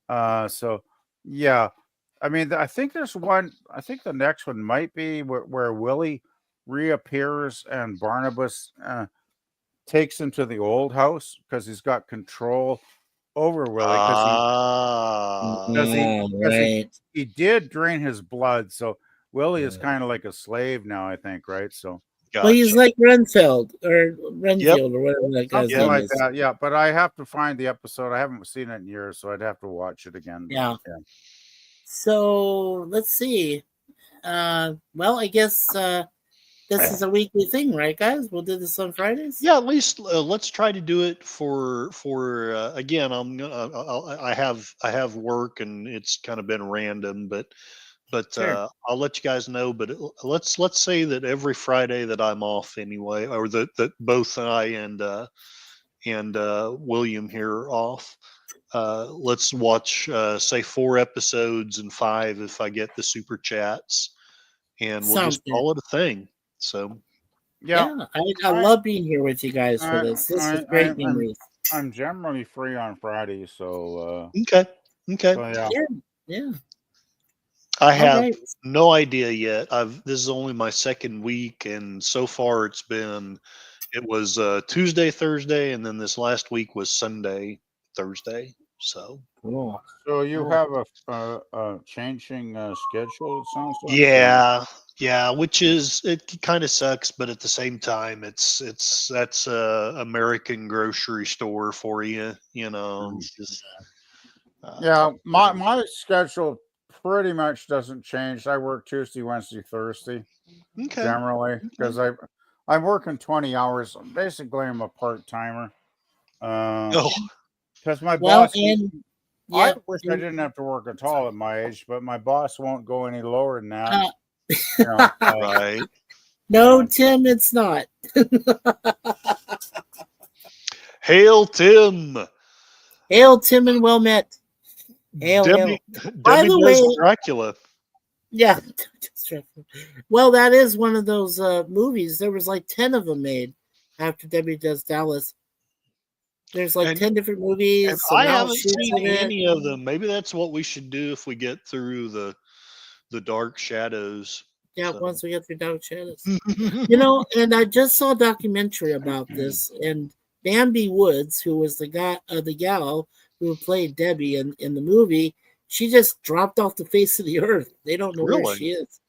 So yeah, I mean, I think there's one. I think the next one might be where Willie reappears and Barnabas takes him to the old house because he's got control over Willie because Right. he did drain his blood. So Willie is kind of like a slave now, I think, right? So Well, he's Gotcha. like Renfield or Renfield or whatever that guy's something name like is. that. Yeah, but I have to find the episode. I haven't seen it in years, so I'd have to watch it again. Yeah. So let's see. Well, I guess this is a weekly thing, right, guys? We'll do this on Fridays. Yeah, at least let's try to do it for again. I have work and it's kind of been random, but Sure. I'll let you guys know. But let's say that every Friday that I'm off anyway, or that both I and William here are off. Let's watch say 4 episodes and 5 if I get the super chats, and we'll Sounds just good. call it a thing. So Yeah, I love being here with you guys for this. This is great memories. I'm generally free on Fridays, so okay. so yeah. Yeah. I have right. no idea yet. This is only my second week, and so far it was Tuesday, Thursday, and then this last week was Sunday, Thursday. So Cool. So you Cool. have a changing schedule. It sounds like. yeah, which is it kind of sucks, but at the same time, that's American grocery store for you. It's just Yeah, my schedule pretty much doesn't change. I work Tuesday, Wednesday, Thursday okay. generally because I'm working 20 hours. Basically, I'm a part timer. Oh, Because my Well, boss. and I yeah, wish I didn't have to work at all at my age, but my boss won't go any lower than that. right. No, Tim, it's not. Hail Tim. Hail, Tim, and well met. Hail, hail. By Demi the does way, Dracula. yeah. Well, that is one of those movies. There was like 10 of them made after Debbie Does Dallas. There's like 10 different movies. And So I now haven't she's seen in it. any of them. Maybe that's what we should do if we get through the Dark Shadows. Yeah, So. once we get through Dark Shadows. And I just saw a documentary about this, and Bambi Woods, who was the gal who played Debbie in the movie, she just dropped off the face of the earth. They don't know where she is.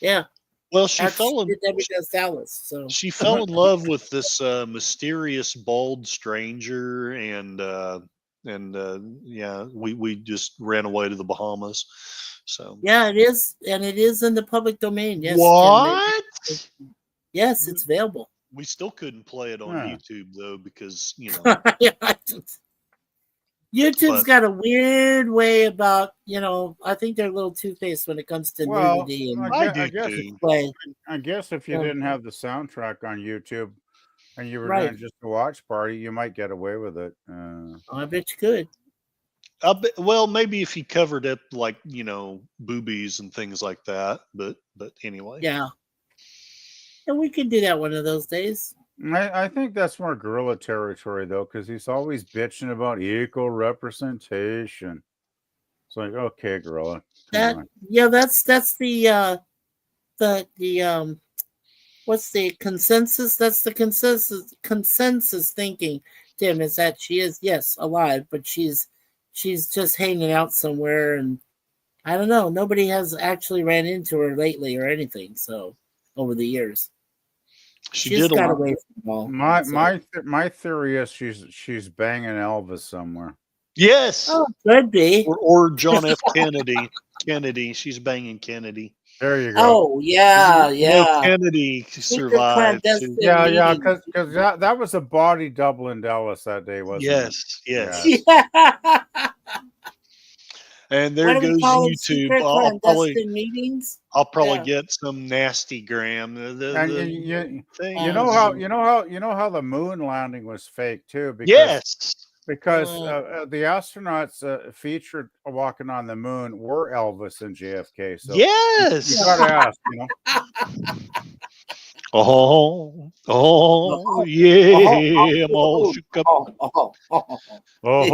Yeah. Well, she fell in Debbie Does Dallas. So she fell in love with this mysterious bald stranger, and yeah, we just ran away to the Bahamas. So yeah, it is, and it is in the public domain. Yes. What? Yes, it's available. We still couldn't play it on YouTube though because YouTube's got a weird way about, I think they're a little two-faced when it comes to nudity and I guess if you didn't have the soundtrack on YouTube and you were doing just a watch party, you might get away with it. I bet you could. Well, maybe if he covered up like boobies and things like that, but anyway. Yeah, we could do that one of those days. I think that's more gorilla territory though, because he's always bitching about equal representation. It's like, okay, gorilla. That's the what's the consensus? That's the consensus thinking, Tim, is that she is alive, but she's just hanging out somewhere, and I don't know. Nobody has actually ran into her lately or anything. So over the years. She got away from all. My theory is she's banging Elvis somewhere. Yes. Oh, could be. Or John F. Kennedy. She's banging Kennedy. There you go. Oh yeah. Kennedy survived. Yeah, because that was a body double in Dallas that day, wasn't it? Yes. Yeah. And there What do we goes call them? YouTube. Secret clandestine meetings? I'll probably Yeah. get some nasty gram. And The thing you know is, how the moon landing was fake too, because yes. the astronauts featured walking on the moon were Elvis and JFK. So you got to Yes. ask, Oh, yeah. I'm all shook up. I'm all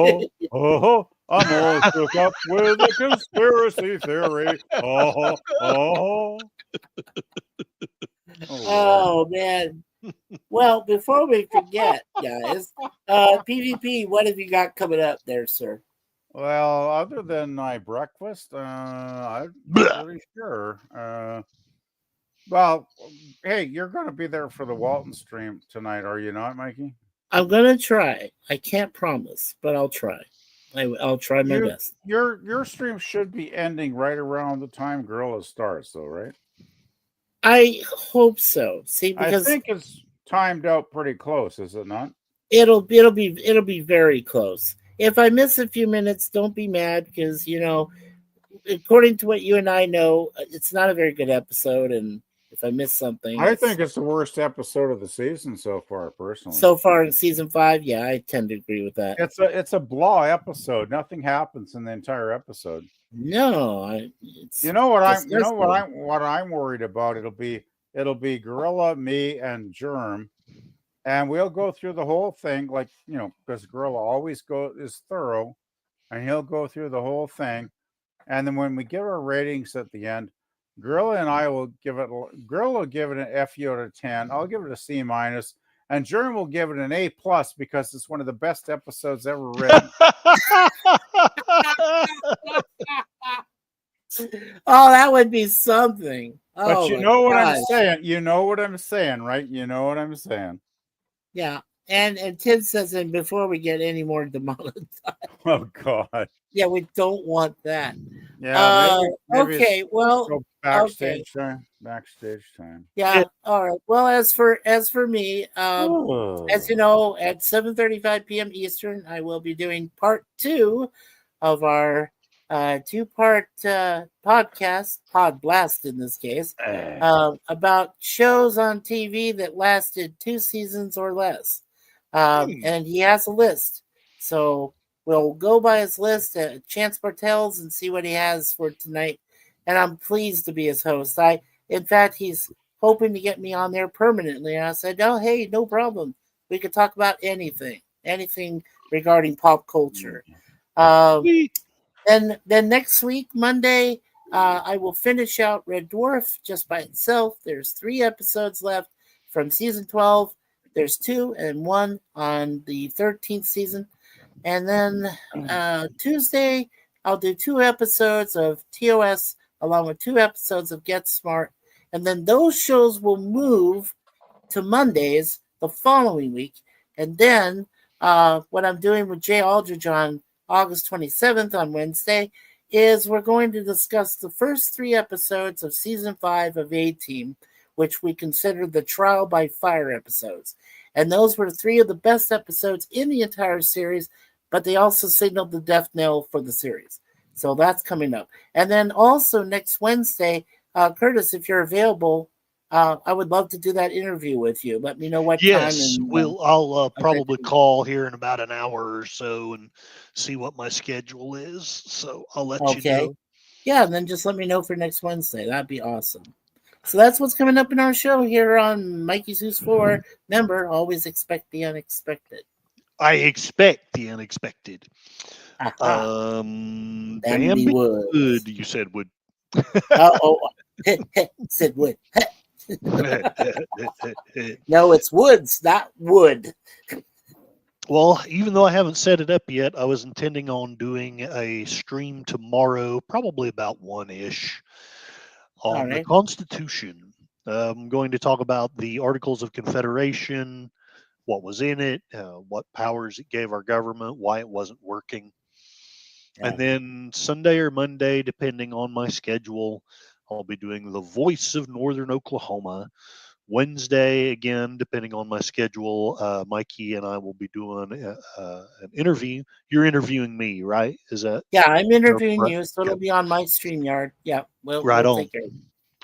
shook up with a conspiracy theory. Oh, Lord. Oh man. Well, before we forget, guys, PvP, what have you got coming up there, sir? Well, other than my breakfast, I'm Blah. not really sure. Well, hey, you're going to be there for the Walton stream tonight, are you not, Mikey? I'm gonna try. I can't promise, but I'll try. I'll try my best. Your stream should be ending right around the time Gorilla starts, though, right? I hope so. See, I because think it's timed out pretty close, is it not? it'll be very close. If I miss a few minutes, don't be mad because according to what you and I know, it's not a very good episode, and if I miss something, I think it's the worst episode of the season so far, personally. So far in season 5, yeah, I tend to agree with that. It's a blah episode. Nothing happens in the entire episode. No, you know what I'm worried about. It'll be Gorilla, me, and Germ, and we'll go through the whole thing, like because Gorilla always is thorough, and he'll go through the whole thing, and then when we give our ratings at the end, Gorilla and I will give it. Gorilla will give it an FU out of 10. I'll give it a C minus. And Germ will give it an A+ because it's one of the best episodes ever written. Oh, that would be something. But you know what I'm saying. You know what I'm saying, right? You know what I'm saying. Yeah. And Tim says, and before we get any more demonetized. Oh God. Yeah, we don't want that. Yeah. Maybe okay. Well. Backstage time. Backstage time. Yeah. All right. Well, as for me, as you know, at 7:35 p.m. Eastern, I will be doing part 2 of our 2-part podcast, Pod Blast in this case, about shows on TV that lasted 2 seasons or less. And he has a list. So we'll go by his list at Chance Bartels and see what he has for tonight. And I'm pleased to be his host. In fact, he's hoping to get me on there permanently. And I said, oh, hey, no problem. We could talk about anything regarding pop culture. Then next week, Monday, I will finish out Red Dwarf just by itself. There's 3 episodes left from season 12. There's 2 and 1 on the 13th season. And then Tuesday, I'll do 2 episodes of TOS along with 2 episodes of Get Smart. And then those shows will move to Mondays the following week. And then what I'm doing with Jay Aldridge on August 27th on Wednesday is we're going to discuss the first 3 episodes of season 5 of A-Team, which we consider the trial by fire episodes. And those were 3 of the best episodes in the entire series, but they also signaled the death knell for the series. So that's coming up. And then also next Wednesday, Curtis, if you're available, I would love to do that interview with you. Let me know what time. Yes, I'll probably call here in about an hour or so and see what my schedule is. So I'll let you know. Yeah, and then just let me know for next Wednesday. That'd be awesome. So that's what's coming up in our show here on Mikey's Who's For. Remember, always expect the unexpected. I expect the unexpected. Bambi wood. You said wood. Said wood. No, it's woods, not wood. Well, even though I haven't set it up yet, I was intending on doing a stream tomorrow, probably about 1-ish, on the Constitution. I'm going to talk about the Articles of Confederation, what was in it, what powers it gave our government, why it wasn't working. And then Sunday or Monday, depending on my schedule, I'll be doing The Voice of Northern Oklahoma, Wednesday, again, depending on my schedule, Mikey and I will be doing an interview. You're interviewing me, right? Is that Yeah, I'm interviewing right? you, so it'll be on my StreamYard. Yeah, Right we'll on. take care of it.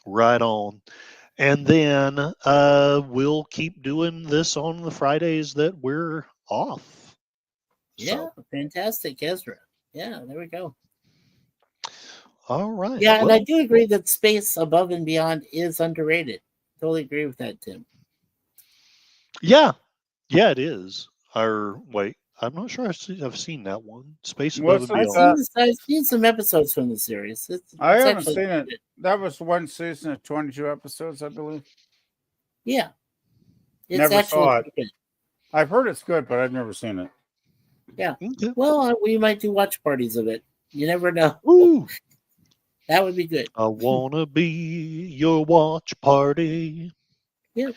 Right on. And then we'll keep doing this on the Fridays that we're off. Yeah, So, fantastic, Ezra. Yeah, there we go. all right. Yeah, and Well, I do agree that Space Above and Beyond is underrated. Totally agree with that, Tim. yeah, it is. Or wait, I'm not sure I've seen that one. Space Above What's and it? Beyond. I've seen some episodes from the series. I It's haven't actually seen it. good. That was one season of 22 episodes, I believe. Yeah, it's Never actually saw it. pretty good. I've heard it's good, but I've never seen it. Yeah. Okay. Well, we might do watch parties of it. You never know. Woo! That would be good. I wanna be your watch party. Yep.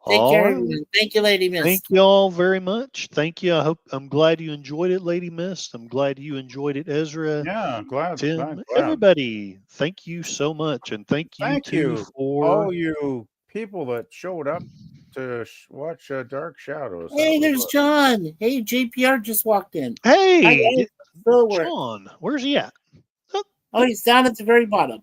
Take All care, right. everyone. Thank you, Lady Thank Mist. you all very much. Thank you. I'm glad you enjoyed it, Lady Mist. I'm glad you enjoyed it, Ezra, Yeah, glad. Tim, everybody. Thank you so much, and thank you Thank too you, all for. you people that showed up to watch Dark Shadows. That Hey, was there's John. Hey, JPR just walked in. Hey, Hi, Still work. John, where's he at? Oh, he's down at the very bottom.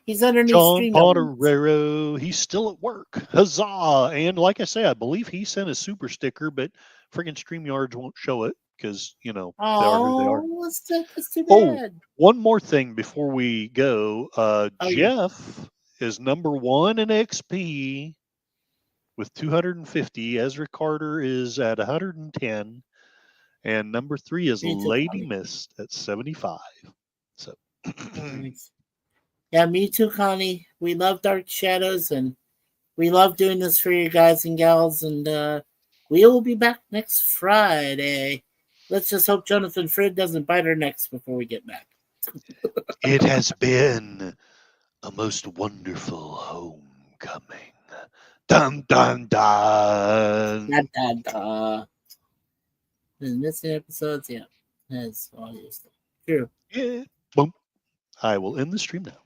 He's underneath John stream elements. Potterero. He's still at work. Huzzah! And like I say, I believe he sent a super sticker, but friggin' StreamYards won't show it because they are who they are. Oh, that's too Oh, bad. one more thing before we go. Oh, yeah. Jeff is number 1 in XP with 250. Ezra Carter is at 110. And number 3 is Me too, Lady Connie. Mist at 75. So, Nice. Yeah, me too, Connie. We love Dark Shadows, and we love doing this for you guys and gals. And we will be back next Friday. Let's just hope Jonathan Frid doesn't bite our necks before we get back. it has been a most wonderful homecoming. Dun dun dun. Da, da, da. And missing episodes, yeah. That's audio stuff. True. Yeah. Boom. I will end the stream now.